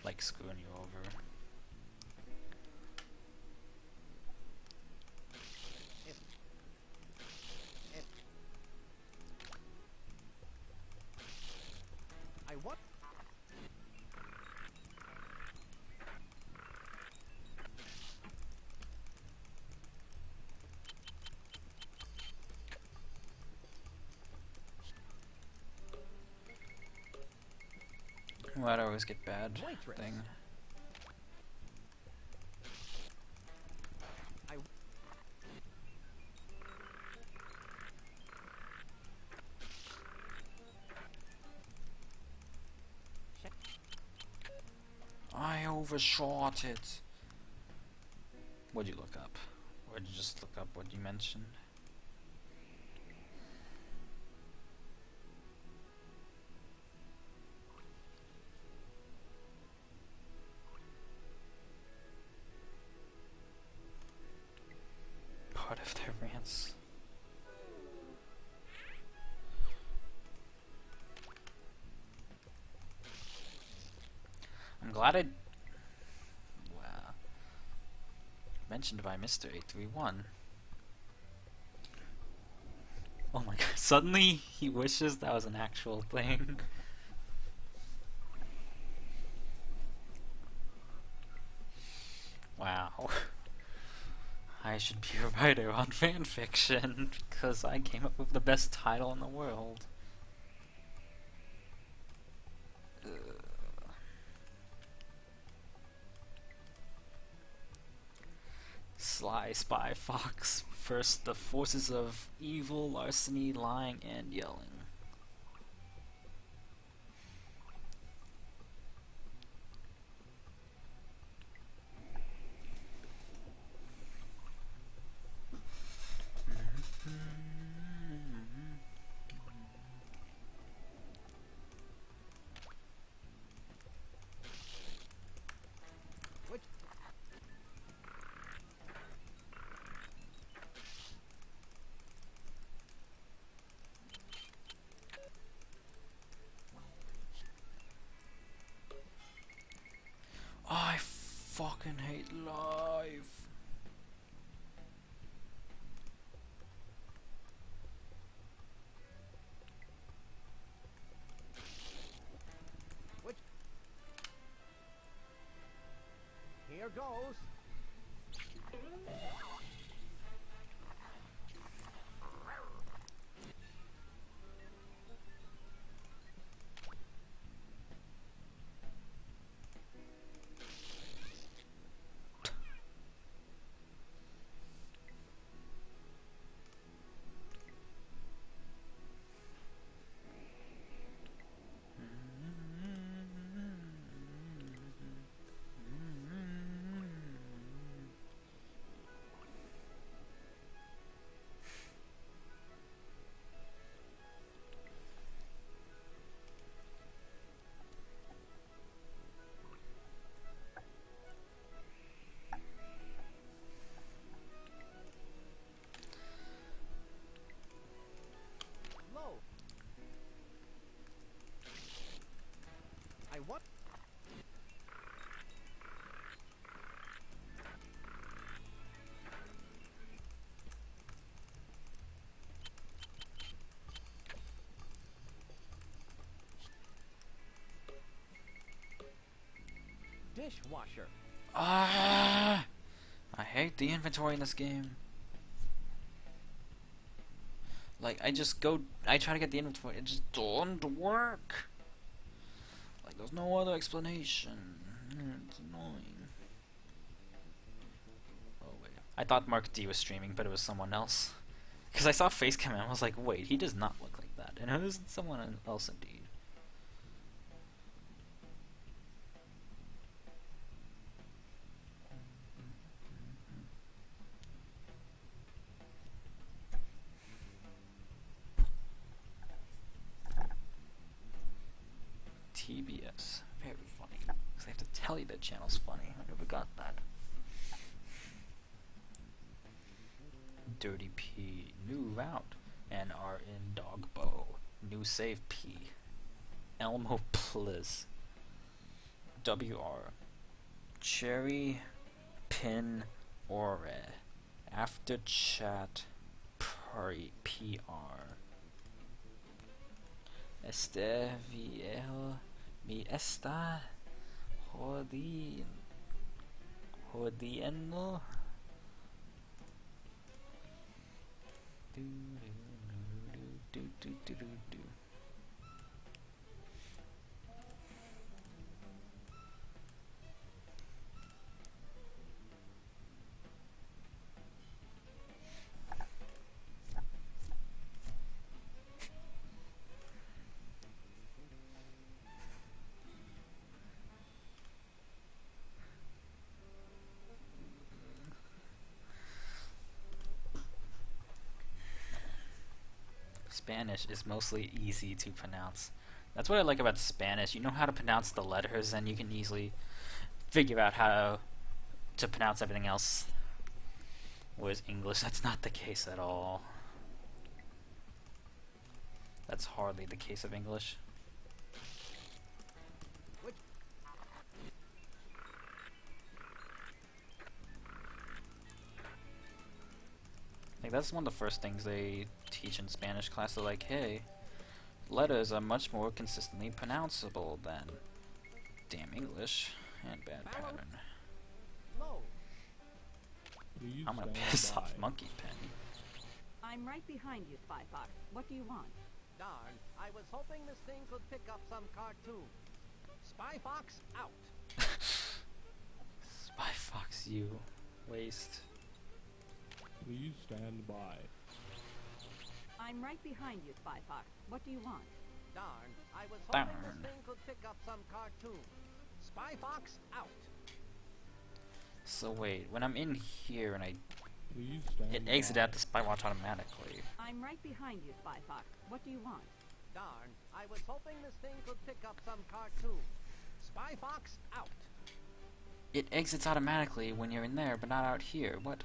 Like screwing you over. I what? Why'd I always get bad Waitress. thing? I I overshot it. What'd you look up? Or did you just look up what you mentioned? Part of their rants. I'm glad I... Wow. Mentioned by Mr. 831. Oh my god, suddenly he wishes that was an actual thing. Wow. I should be a writer on fanfiction because I came up with the best title in the world. Sly Spy Fox. First, the forces of evil, larceny, lying, and yelling. which I fucking hate life. here goes. Low. I what? Dishwasher. Ah! I hate the inventory in this game. Like, I try to get the inventory, it just don't work. There's no other explanation. It's annoying. Oh wait. I thought Mark D was streaming, but it was someone else. Because I saw Facecam and I was like, wait, he does not look like that. And it was someone else indeed. TBS. Very funny. Because they have to tell you that channel's funny. I never got that. Dirty P. New route. NR in Dogbow. New save P. Elmo Pliz. WR. Cherry Pin Ore. After chat PR. Este viejo mi está jodiendo. Do. Spanish is mostly easy to pronounce. That's what I like about Spanish. You know how to pronounce the letters, and you can easily figure out how to pronounce everything else. Whereas English, that's not the case at all. That's hardly the case of English. Like, that's one of the first things they teach in Spanish class. They're like, hey, letters are much more consistently pronounceable than damn English and bad pattern. Low. I'm gonna piss off Monkey Pen. I'm right behind you, Spy Fox. What do you want? Darn, I was hoping this thing could pick up some cartoons. Spy Fox out. Spy Fox, you waste. Please stand by. I'm right behind you, Spy Fox. What do you want? Darn, I was hoping Darn. this thing could pick up some cartoons. Spy Fox out. So wait, when I'm in here and Please stand it exits by. out the Spy Watch automatically. I'm right behind you, Spy Fox. What do you want? Darn, I was hoping this thing could pick up some cartoons. Spy Fox out. It exits automatically when you're in there, but not out here. What?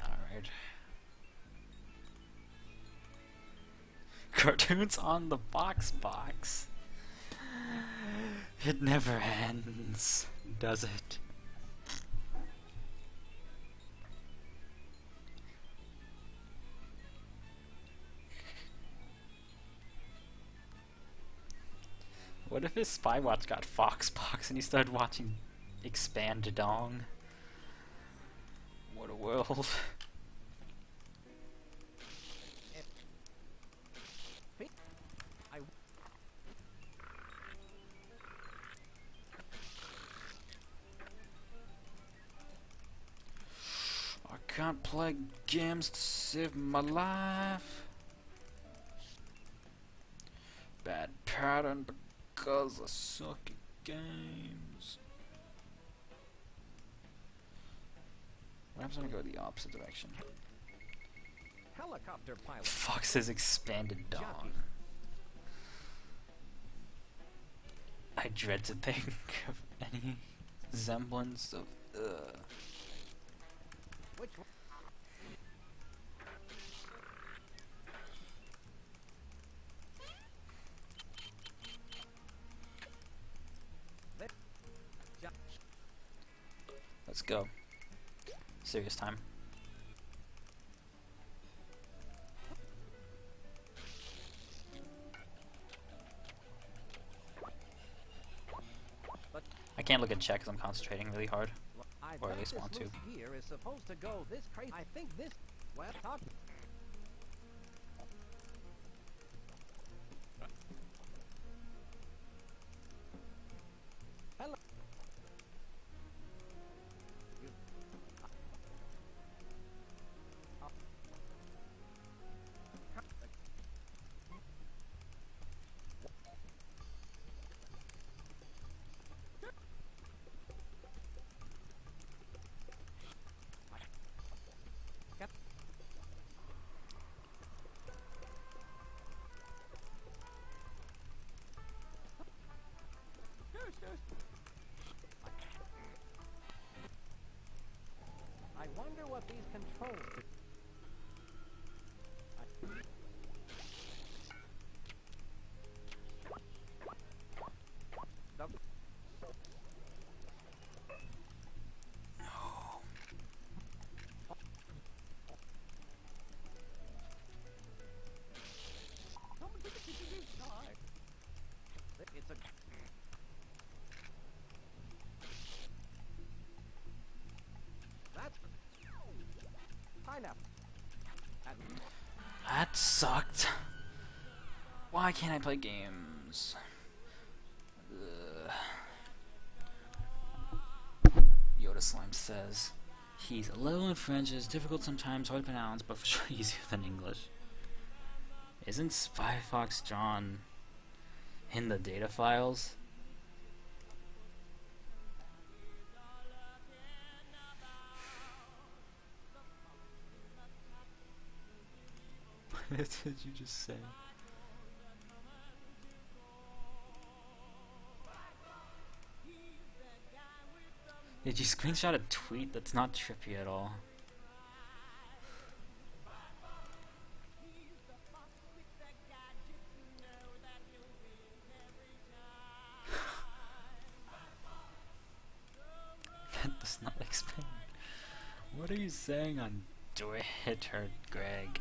Alright. Cartoons on the box. It never ends, does it? What if his Spy Watch got Foxbox and he started watching Expand Dong? What a world. I can't play games to save my life. Bad pattern because I suck at games. What happens when I go the opposite direction? Helicopter pilot. Fox has expanded dong. Jockey. I dread to think of any semblance of Which one? Let's go. Serious time. I can't look at chat because I'm concentrating really hard. Or at bet least this want to. loose gear is supposed to go this crazy. I think this. Well, talk. Hello. You. I wonder what these controls do. It's a. That's pineapple. That sucked. Why can't I play games? Ugh. Yoda Slime says he's low in French, is difficult sometimes, hard to pronounce, but for sure easier than English. Isn't Spy Fox John in the data files? What did you just say? Did you screenshot a tweet? That's not trippy at all. That does not explain. What are you saying on Twitter, Greg?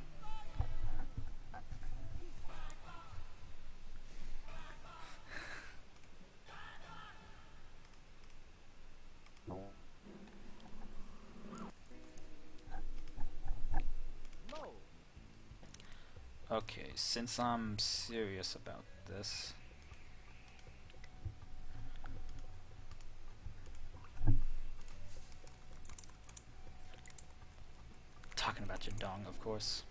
Low. Okay, since I'm serious about this, talking about your dong, of course.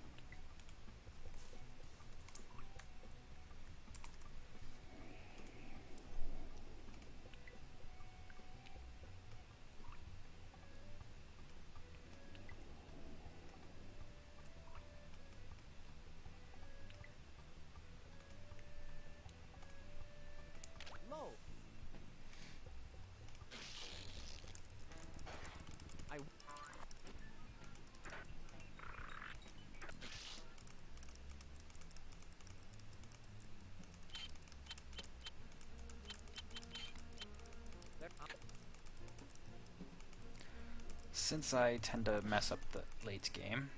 Low. I. There, Since I tend to mess up the late game,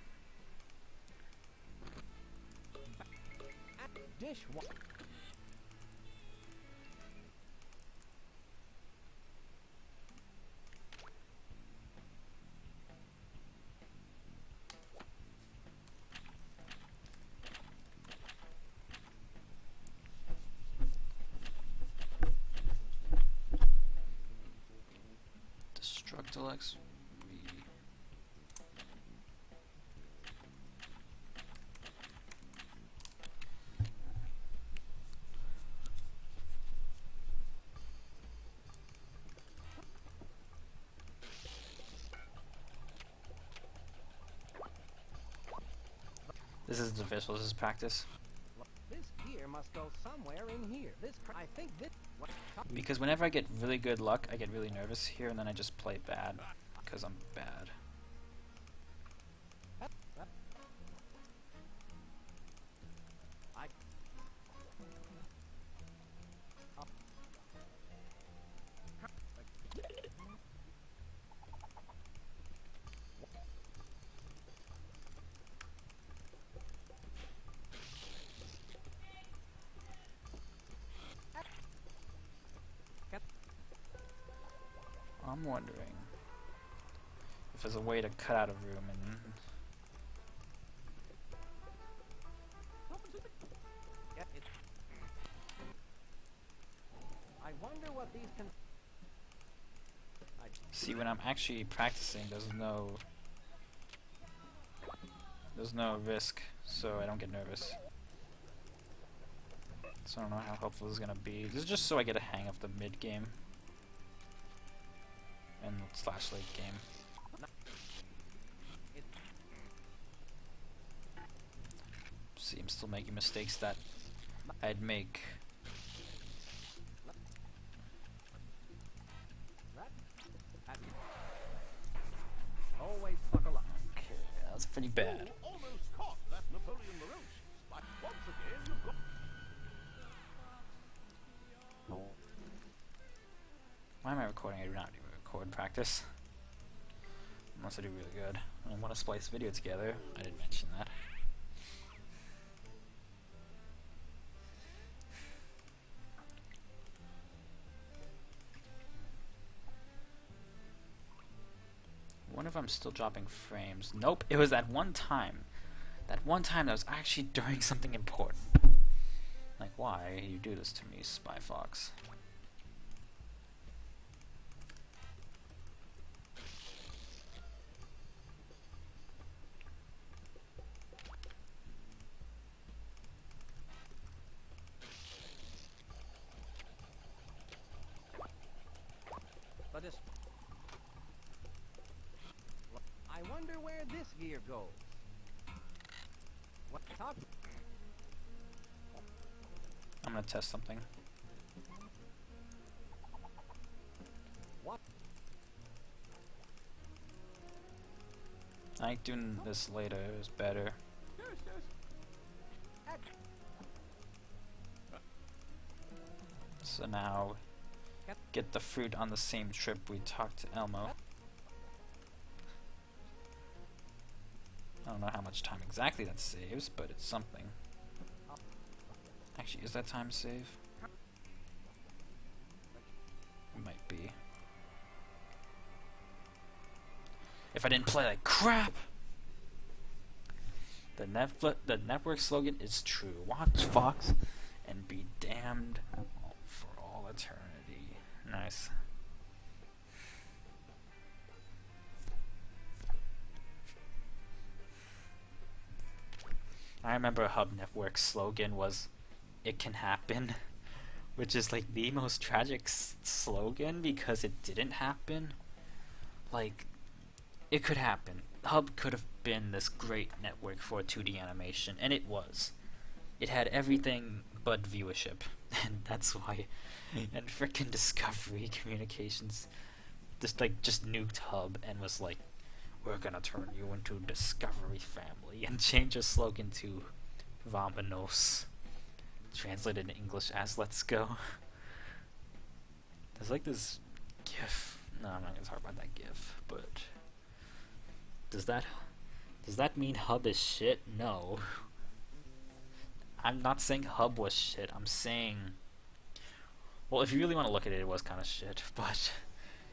dish. Destructilex. This isn't official, this is practice. This gear must go somewhere in here. I think this. What, Because whenever I get really good luck, I get really nervous here, and then I just play bad. Because I'm bad. I. I'm wondering, if there's a way to cut out a room and Yeah, I wonder what these can. see when I'm actually practicing, there's no risk, so I don't get nervous. So I don't know how helpful this is gonna be. This is just so I get a hang of the mid game and slash late game. See, I'm still making mistakes that I'd make. Always buckle up. Okay, that's pretty bad. You almost caught that Napoleon LaRoche, but once again you've got... Why am I recording? I do not even record practice. Unless I do really good. I want to splice video together. I didn't mention that. I wonder if I'm still dropping frames. Nope, it was that one time. That one time that was actually doing something important. Like, why you do this to me, Spy Fox? But this. I wonder where this gear goes. What top? I'm gonna test something. What? I think doing this later is better. So now, get the fruit on the same trip we talked to Elmo. I don't know how much time exactly that saves, but it's something. Actually, is that time save? It might be. If I didn't play like crap! The network slogan is true. Watch Fox and be damned for all eternity. Nice. I remember Hub Network's slogan was, "It can happen," which is like the most tragic slogan because it didn't happen. Like, it could happen. Hub could have been this great network for 2D animation, and it was. It had everything but viewership, and that's why. And frickin' Discovery Communications just nuked Hub and was like, "We're gonna turn you into Discovery Family," and change the slogan to "Vamonos," translated in English as "Let's go." There's like this GIF. No, I'm not gonna talk about that GIF, but does that mean Hub is shit? No. I'm not saying Hub was shit. I'm saying, well, if you really want to look at it, it was kind of shit, but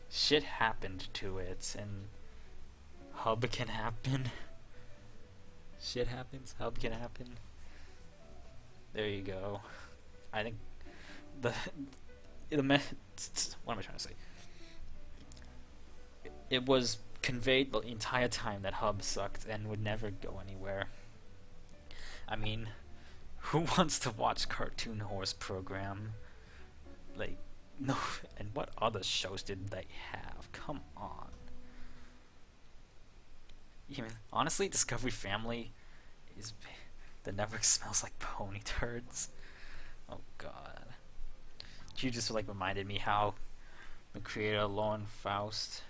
shit happened to it, and Hub can happen. Shit happens, Hub can happen. There you go. I think what am I trying to say? It was conveyed the entire time that Hub sucked and would never go anywhere. I mean, who wants to watch Cartoon Horse program? Like, no, and what other shows did they have? Come on. Even honestly, Discovery Family is the network smells like pony turds. Oh god. You just like reminded me how the creator Lauren Faust,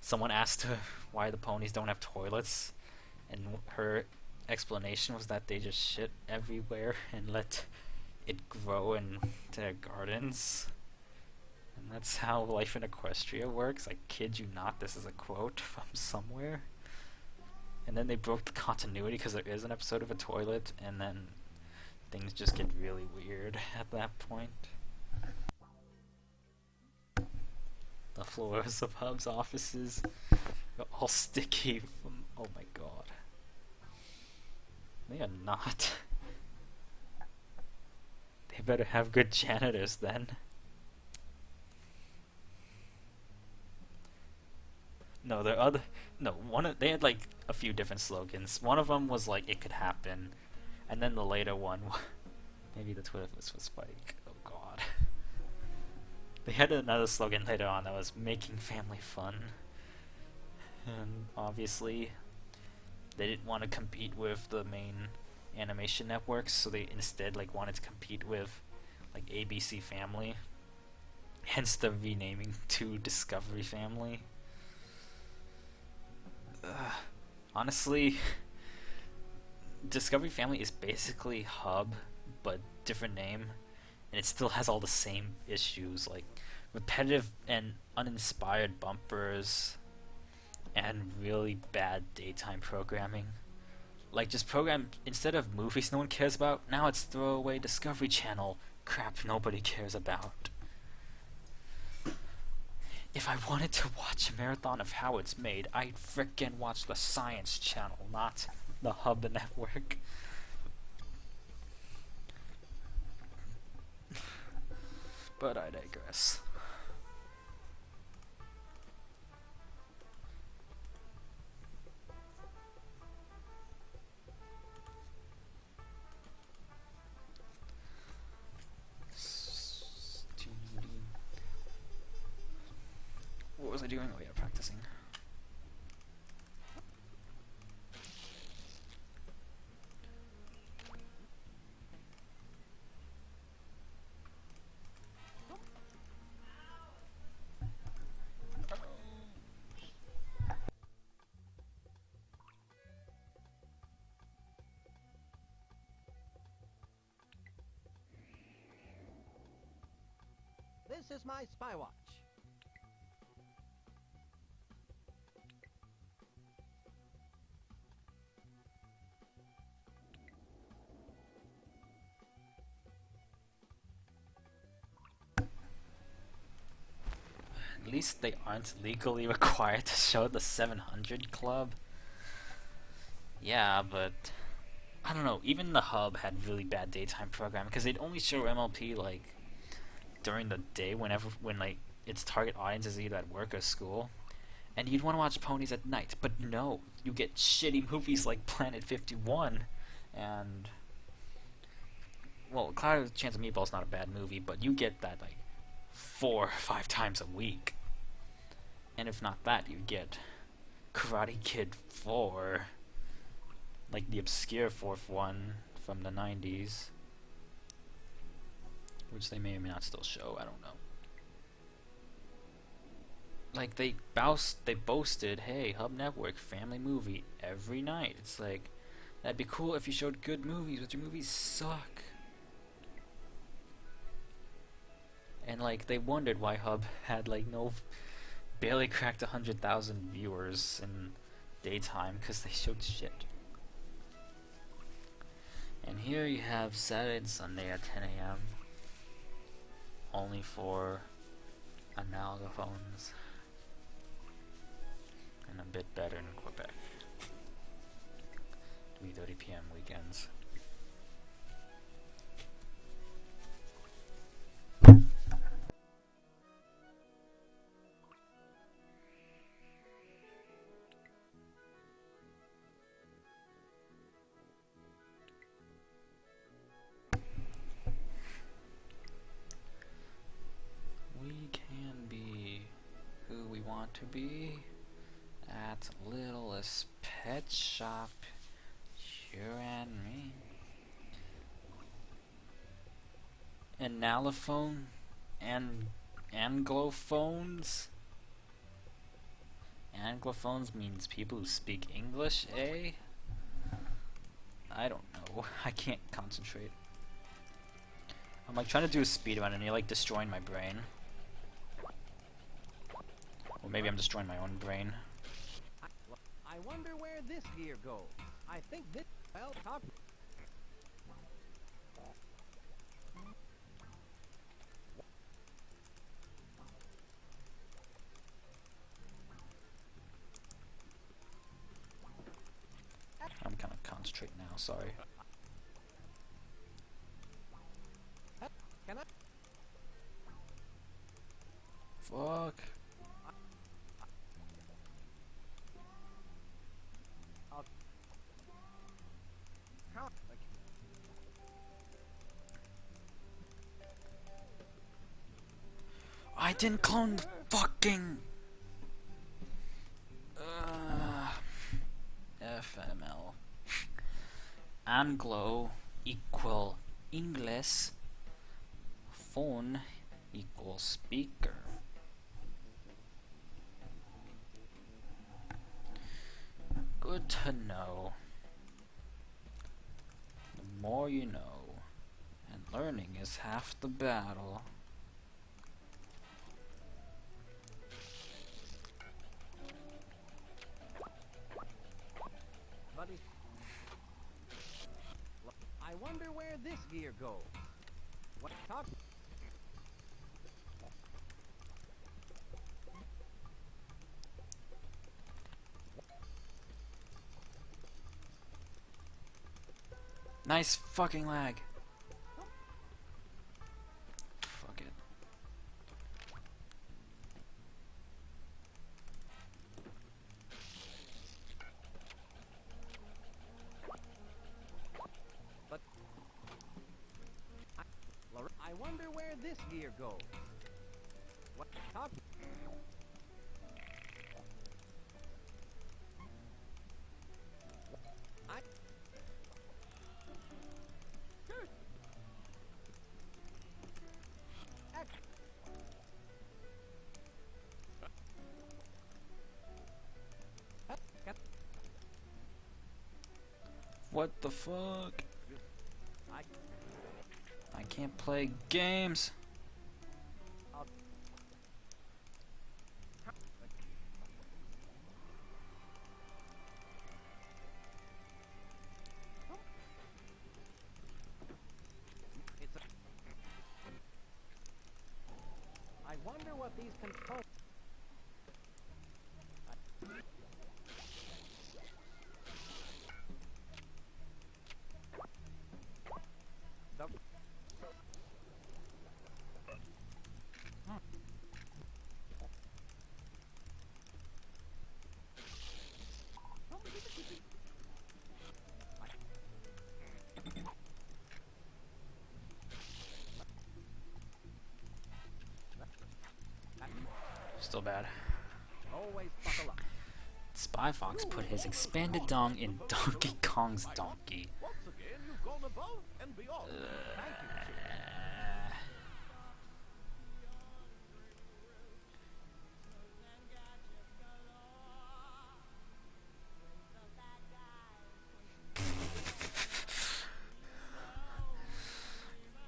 someone asked her why the ponies don't have toilets, and her explanation was that they just shit everywhere and let it grow into their gardens. And that's how life in Equestria works. I kid you not, this is a quote from somewhere. And then they broke the continuity because there is an episode of a toilet, and then things just get really weird at that point. The floors of Hub's offices They're all sticky from. Oh my god. They are not. They better have good janitors then. No, there are other. No, they had like a few different slogans. One of them was like "It could happen," and then the later one, maybe the Twitter was for Spike. Oh god. They had another slogan later on that was "Making family fun," and obviously, they didn't want to compete with the main animation networks, so they instead like wanted to compete with like ABC Family. Hence the renaming to Discovery Family. Honestly, Discovery Family is basically Hub, but different name, and it still has all the same issues, like repetitive and uninspired bumpers, and really bad daytime programming. Like, just program, instead of movies no one cares about, now it's throwaway Discovery Channel crap nobody cares about. If I wanted to watch a marathon of how it's made, I'd frickin' watch the Science Channel, not the Hub network. But I digress. What was I doing? Oh yeah, practicing. This is my spy watch. At least they aren't legally required to show the 700 Club. Yeah, but I don't know. Even the Hub had really bad daytime programming because they'd only show MLP like during the day, when like its target audience is either at work or school, and you'd want to watch ponies at night. But no, you get shitty movies like Planet 51, and well, Cloud with a Chance of Meatball's not a bad movie, but you get that like 4 or 5 times a week. And if not that, you get Karate Kid 4, like the obscure fourth one from the 90s, which they may or may not still show, I don't know. Like, they boasted, hey, Hub Network, family movie, every night. It's like, that'd be cool if you showed good movies, but your movies suck. And, like, they wondered why Hub had, like, barely cracked 100,000 viewers in daytime, because they showed shit. And here you have Saturday and Sunday at 10 a.m. only for analogophones, and a bit better in Quebec. 3:30 p.m. weekends. We can be who we want to be at Littlest Pet Shop, you and me. Analophone and Anglophones. Anglophones means people who speak English, eh? I don't know. I can't concentrate. I'm like trying to do a speedrun and you're like destroying my brain. Or maybe I'm destroying my own brain. I wonder where this gear goes. I think this... Well, talk... now. Sorry. Can I? Fuck. Count. I didn't clone the fucking FML. Anglo equal English. Phone equal speaker. Good to know. The more you know, and learning is half the battle. Buddy. I wonder where this gear goes. What talk? Nice fucking lag. Fuck it. But I wonder where this gear goes. What talk? I. What the fuck? I. I can't play games. It's a. I wonder what these controls. The. Still bad. Always buckle up. Spy Fox put his expanded dong in Donkey Kong's donkey. Once again, you've gone above and beyond. Thank you,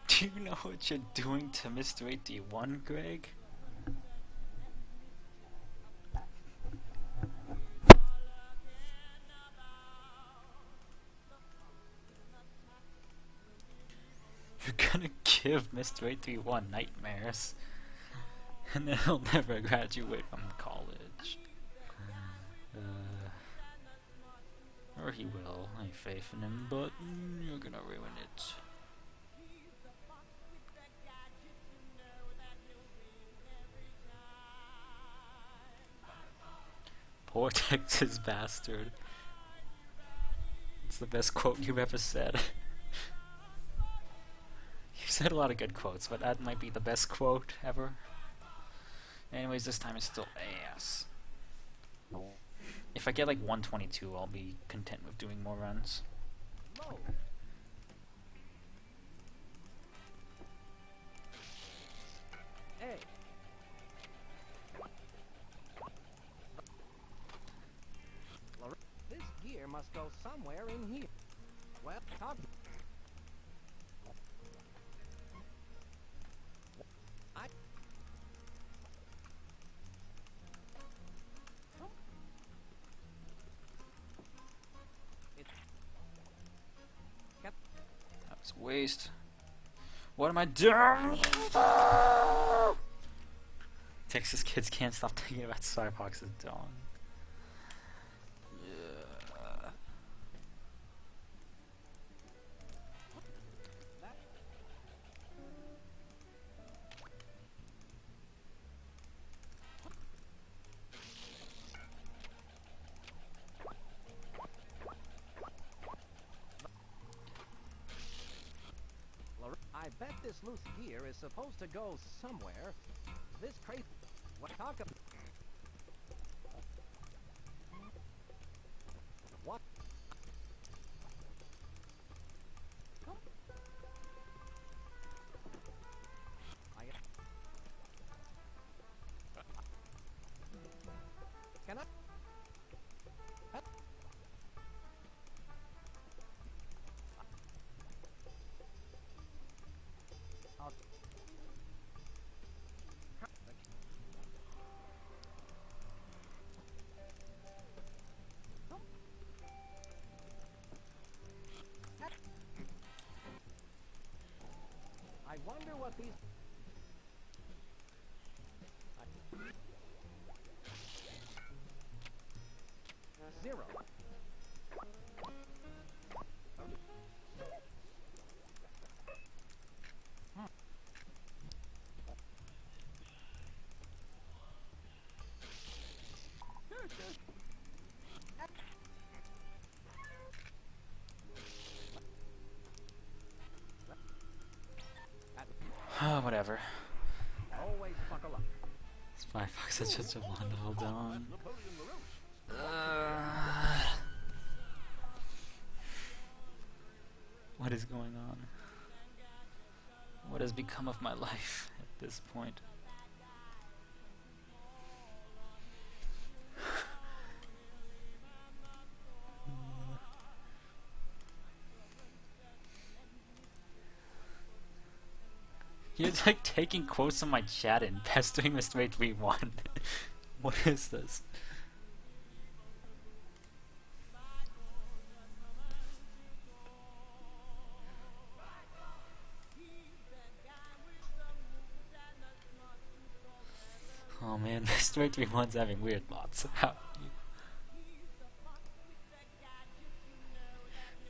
Chief. Do you know what you're doing to Mr. 81, Greg? You're gonna give Mr. 831 nightmares, and then he'll never graduate from college. Or he will, I have faith in him, but you're gonna ruin it. Poor Texas bastard. It's the best quote you've ever said. You've said a lot of good quotes, but that might be the best quote ever. Anyways, this time it's still ass. If I get like 122, I'll be content with doing more runs. Low. Hey. This gear must go somewhere in here. Well, talk. I. It's. That was a waste. What am I doing? Texas kids can't stop thinking about Cyfox's dong. I bet this loose gear is supposed to go somewhere. This crate... What talk of... What? I... Can I... I'll... I wonder what these... Zero. Oh, whatever. Always buckle up. Spy Fox had such a wonderful dawn. Napoleon LaRoche. What is going on? What has become of my life at this point? You're like taking quotes on my chat and pestering Mr. 831. What is this? Oh man, Mr. 831's having weird thoughts. How?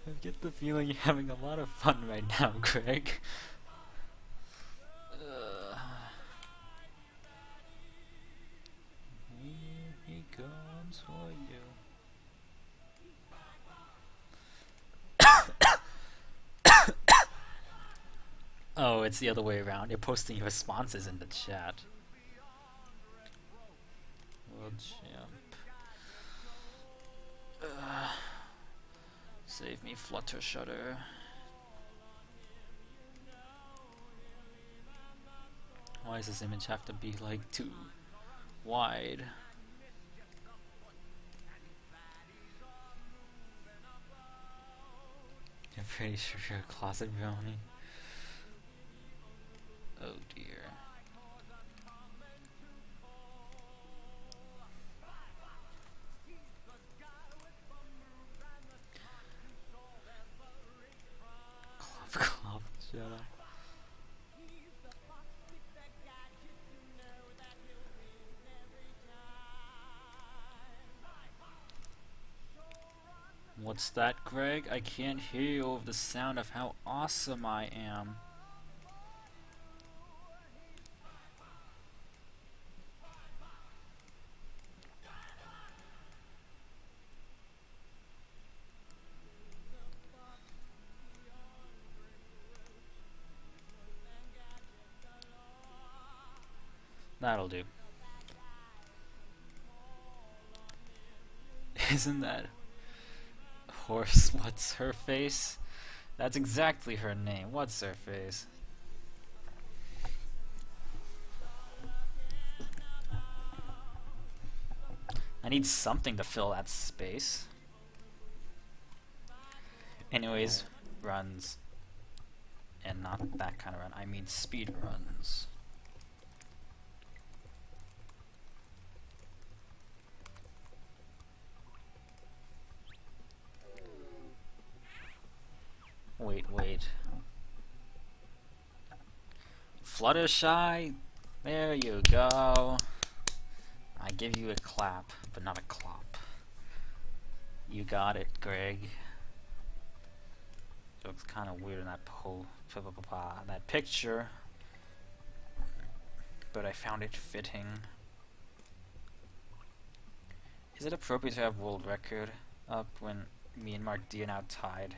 I get the feeling you're having a lot of fun right now, Greg. Here he comes for you. Oh, it's the other way around. You're posting your responses in the chat. World champ. Save me, Flutter Shutter. Why does this image have to be like too wide? I'm pretty sure you're a closet brownie. Oh dear. Clop, shut up. What's that, Greg? I can't hear you over the sound of how awesome I am. That'll do. Isn't that horse? What's her face? That's exactly her name. What's her face? I need something to fill that space. Anyways, runs. And not that kind of run. I mean speed runs. Wait. Fluttershy, there you go. I give you a clap, but not a clop. You got it, Greg. It looks kind of weird in that that picture, but I found it fitting. Is it appropriate to have world record up when me and Mark D are now tied?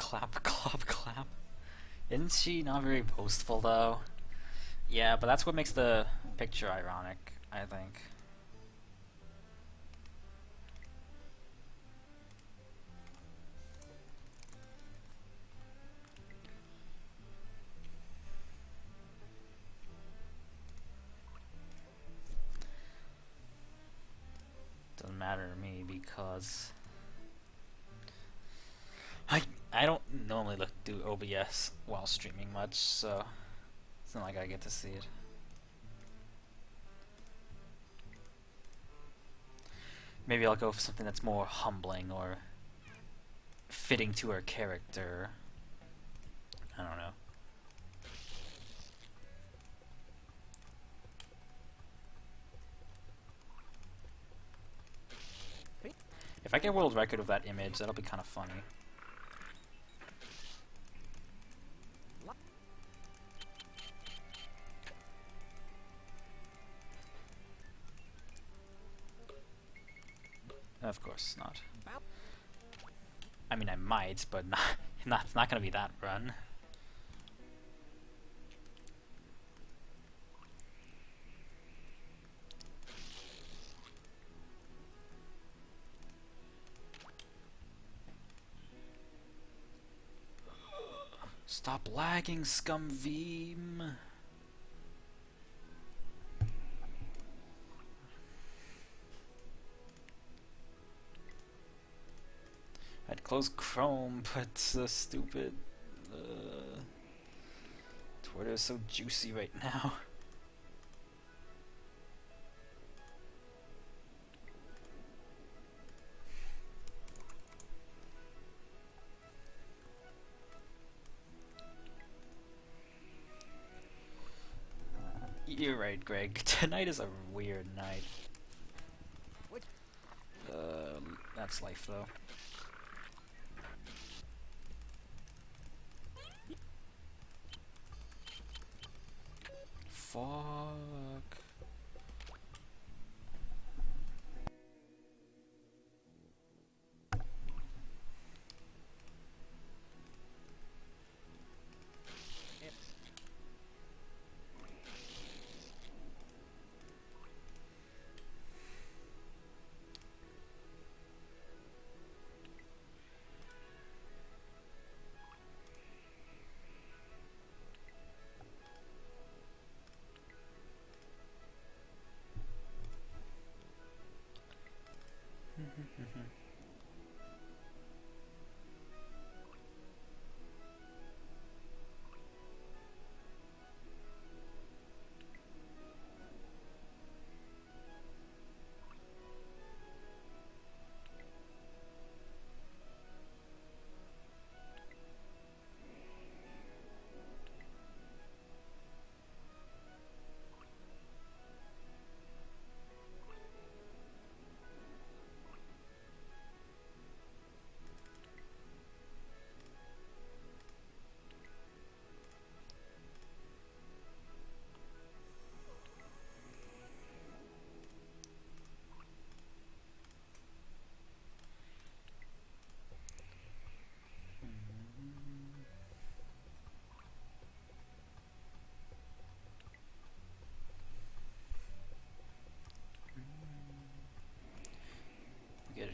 clap, clap, clap. Isn't she not very boastful though? Yeah, but that's what makes the picture ironic, I think. Doesn't matter to me because I don't normally look through OBS while streaming much, so it's not like I get to see it. Maybe I'll go for something that's more humbling or fitting to her character. I don't know. If I get world record of that image, that'll be kind of funny. Of course not. I mean, I might, but it's not gonna be that run. Stop lagging, Scumveem. I'd close Chrome, but stupid. Twitter is so juicy right now. You're right, Greg. Tonight is a weird night. That's life, though. Fuck.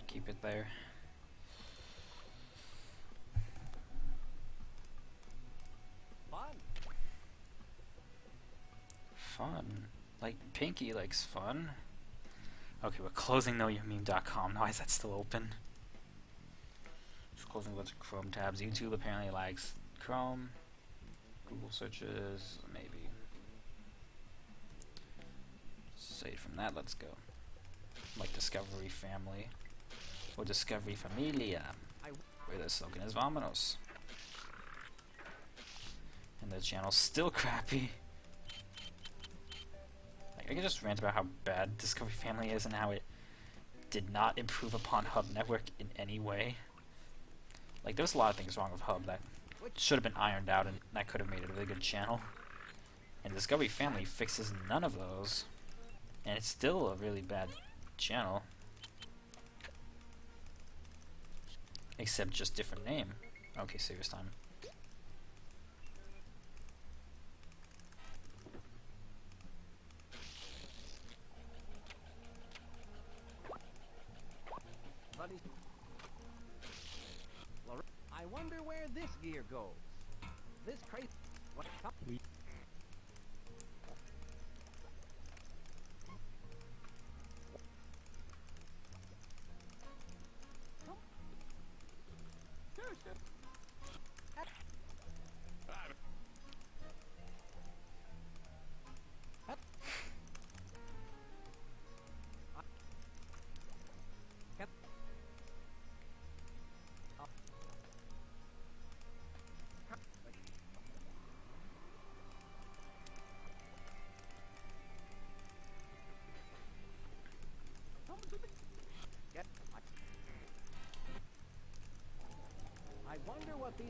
Keep it there. Fun. Fun. Like, Pinky likes fun. Okay, we're closing KnowYourMeme.com. Why is that still open? Just closing a bunch of Chrome tabs. YouTube apparently likes Chrome. Google searches, maybe. Save from that, let's go. Like Discovery Family. Or Discovery Familia, where the slogan is Vamonos. And the channel's still crappy. Like, I can just rant about how bad Discovery Family is and how it did not improve upon Hub Network in any way. Like, there's a lot of things wrong with Hub that should have been ironed out and that could have made it a really good channel. And Discovery Family fixes none of those. And it's still a really bad channel. Except just different name. Okay, serious time. Buddy. I wonder where this gear goes. This crate. What? Please. I wonder what these.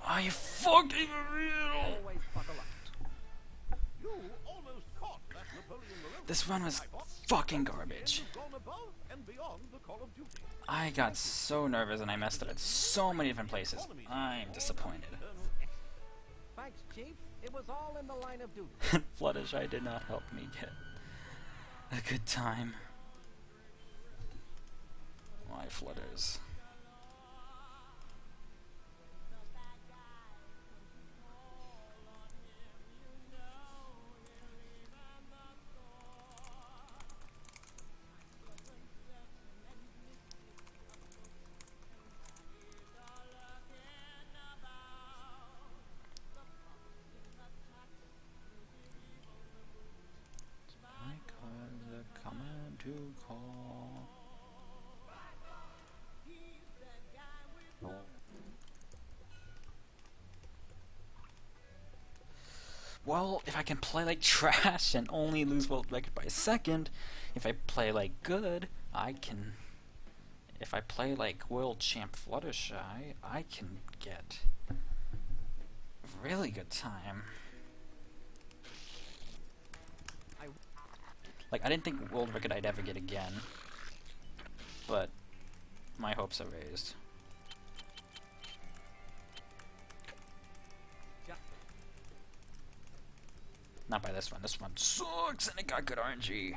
Are you fucking real? Always buckle up. You almost caught that Napoleon Morello. This run was fucking garbage. You've gone above and beyond the call of duty. I got so nervous and I messed up at so many different places. I'm disappointed. Thanks, Chief. It was all in the line of duty. Fluttershy did not help me get a good time. Why Flutters? Coming to call. Well, if I can play like trash and only lose world record by a second, if I play like good, I can. If I play like world champ Fluttershy, I can get a really good time. Like, I didn't think world record I'd ever get again, but my hopes are raised. Not by this one. This one sucks and it got good RNG.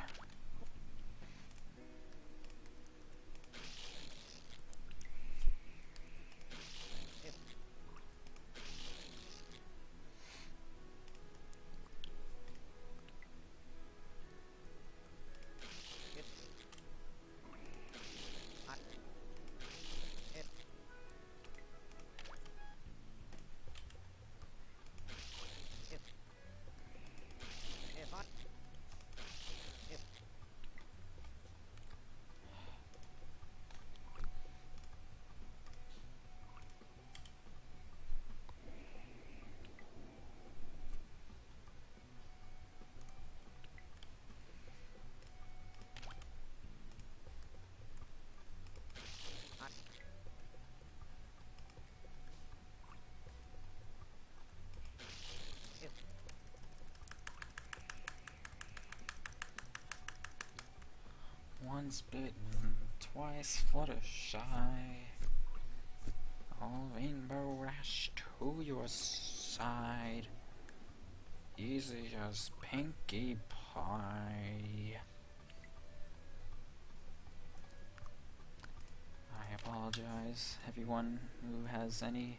Once bitten, twice Fluttershy. All rainbow rash to your side. Easy as Pinkie Pie. I apologize, everyone who has any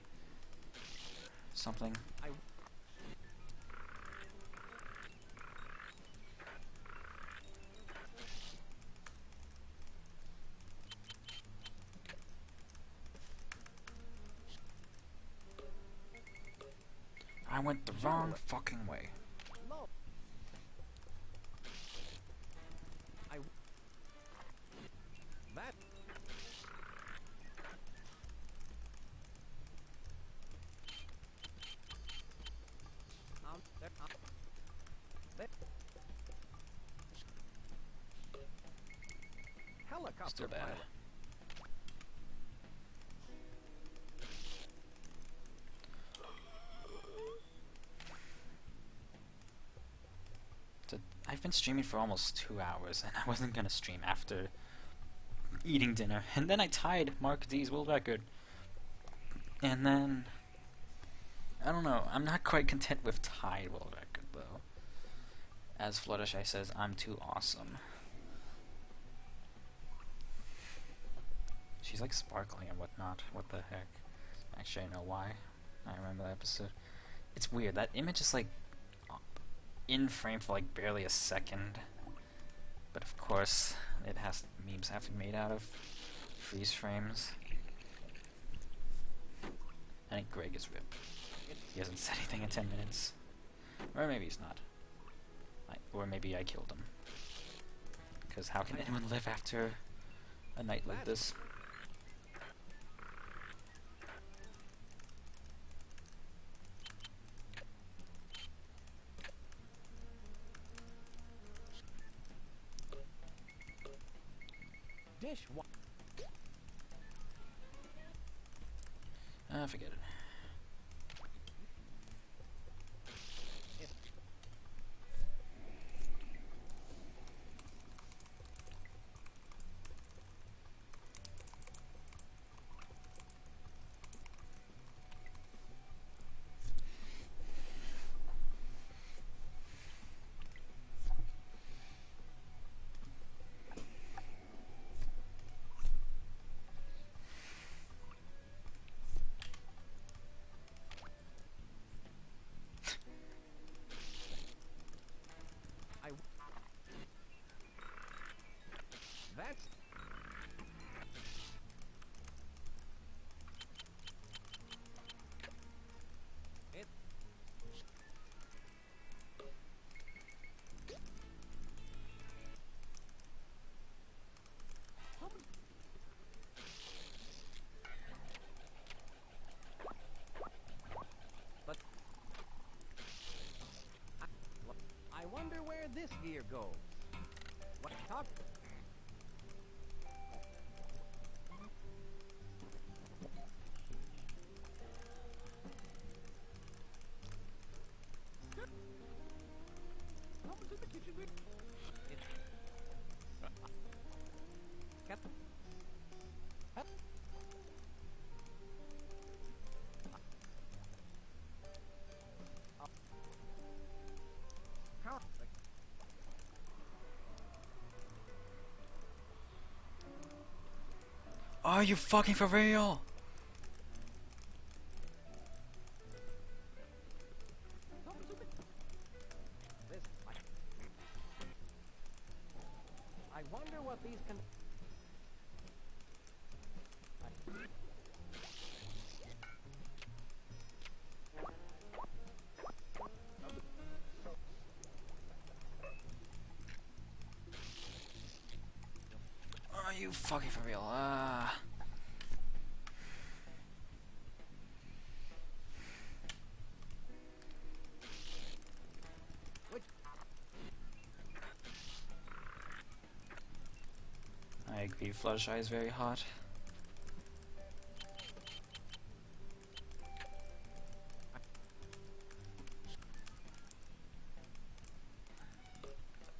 something. I went the wrong fucking way. No. That. helicopter Still bad. pilot. I've been streaming for almost 2 hours, and I wasn't gonna stream after eating dinner. And then I tied Mark D's world record. And then, I don't know, I'm not quite content with tied world record, though. As Fluttershy says, I'm too awesome. She's like sparkling and whatnot. What the heck? Actually, I know why. I remember that episode. It's weird. That image is like in frame for like barely a second. But of course, memes have to be made out of freeze frames. I think Greg is RIP. He hasn't said anything in 10 minutes. Or maybe he's not. Or maybe I killed him. Because how can anyone live after a night like this? Forget it. That's it. But I wonder where this gear goes. What talk? Are you fucking for real? I wonder what these can. Are you fucking for real? I agree, Fluttershy is very hot.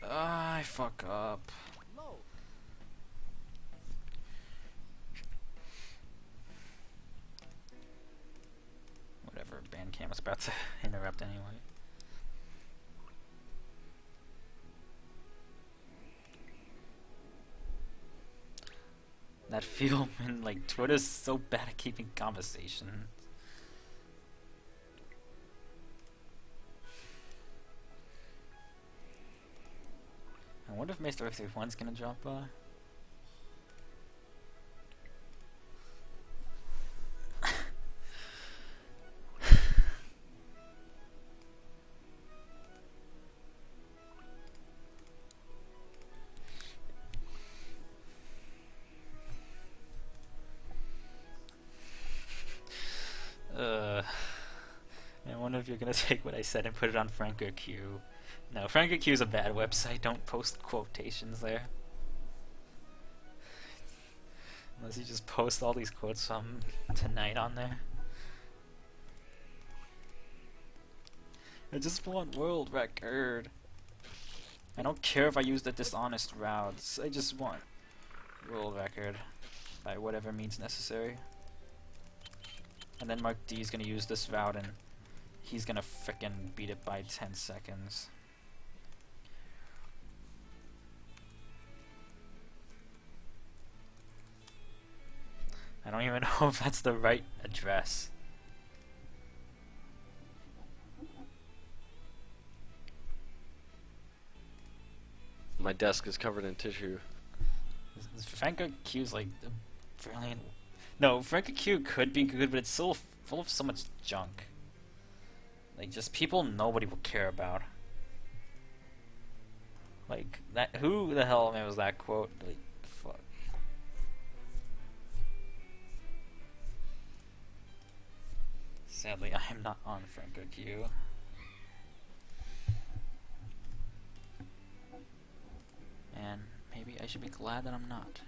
I fuck up. Low. Whatever, Bandcam was about to interrupt anyway. That film and like Twitter's so bad at keeping conversation. I wonder if Master X31's gonna drop by. I wonder if you're gonna take what I said and put it on FrankerQ. No, FrankerQ is a bad website. Don't post quotations there. Unless you just post all these quotes from tonight on there. I just want world record. I don't care if I use the dishonest routes. I just want world record by whatever means necessary. And then Mark D is gonna use this route and he's gonna frickin' beat it by 10 seconds. I don't even know if that's the right address. My desk is covered in tissue. Franco Q's like a brilliant. No, Franco Q could be good, but it's still full of so much junk. Like, just people nobody will care about. Like, that. Who the hell man was that quote? Like, fuck. Sadly, I am not on Franco Q. And maybe I should be glad that I'm not.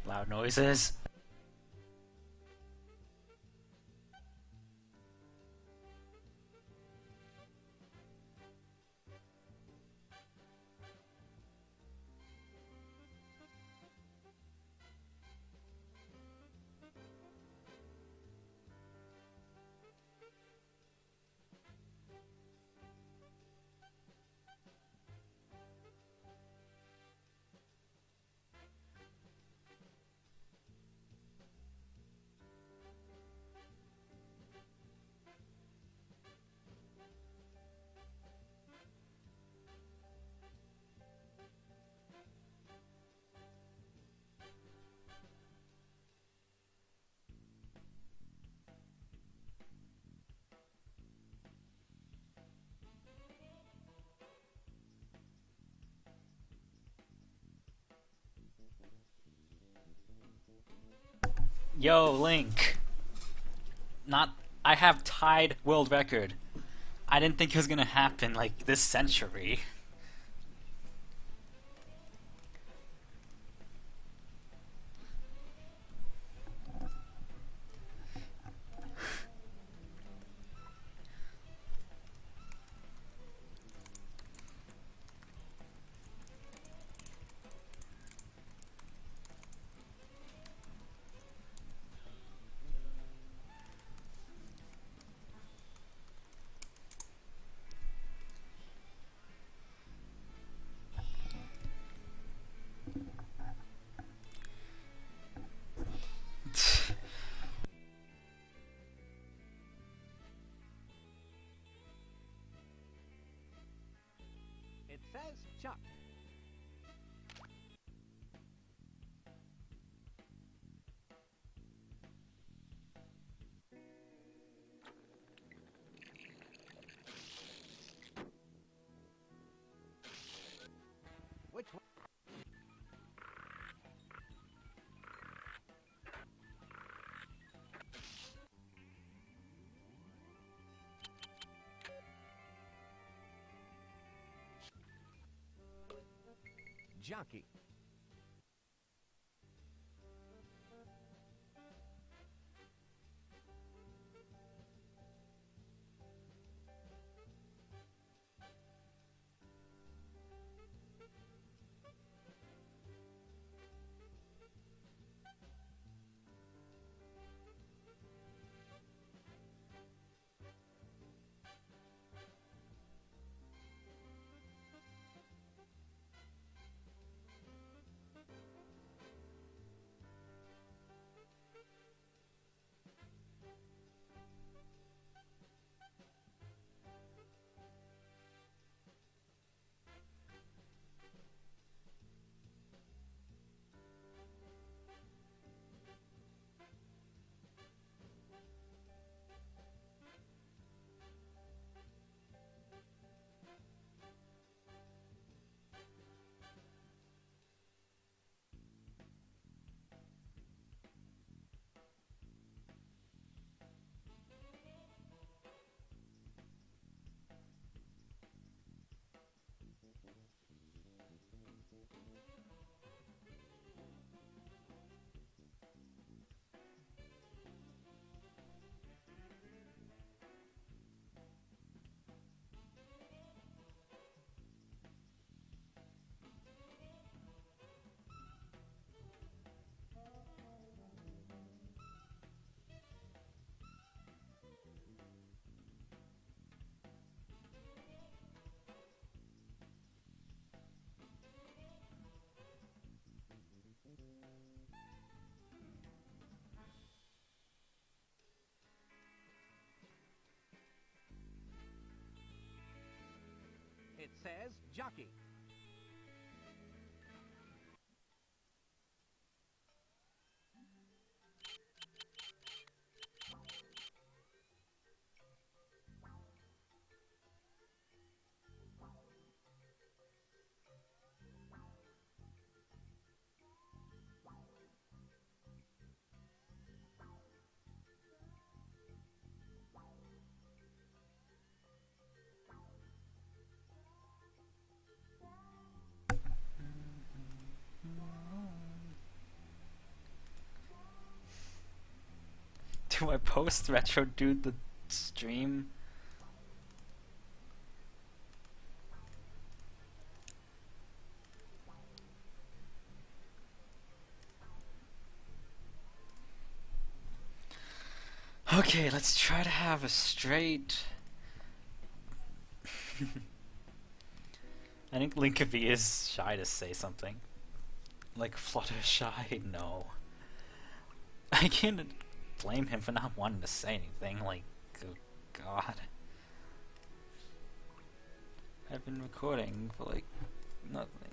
Loud noises. Yo, Link. I have tied world record. I didn't think it was gonna happen like this century. It says Chuck. Which one? Jockey. says jockey. Do I post retro dude the stream? Okay, let's try to have a straight. I think Linkaby is shy to say something. Like Fluttershy, no. I can't blame him for not wanting to say anything. Like, oh god. I've been recording for like nothing.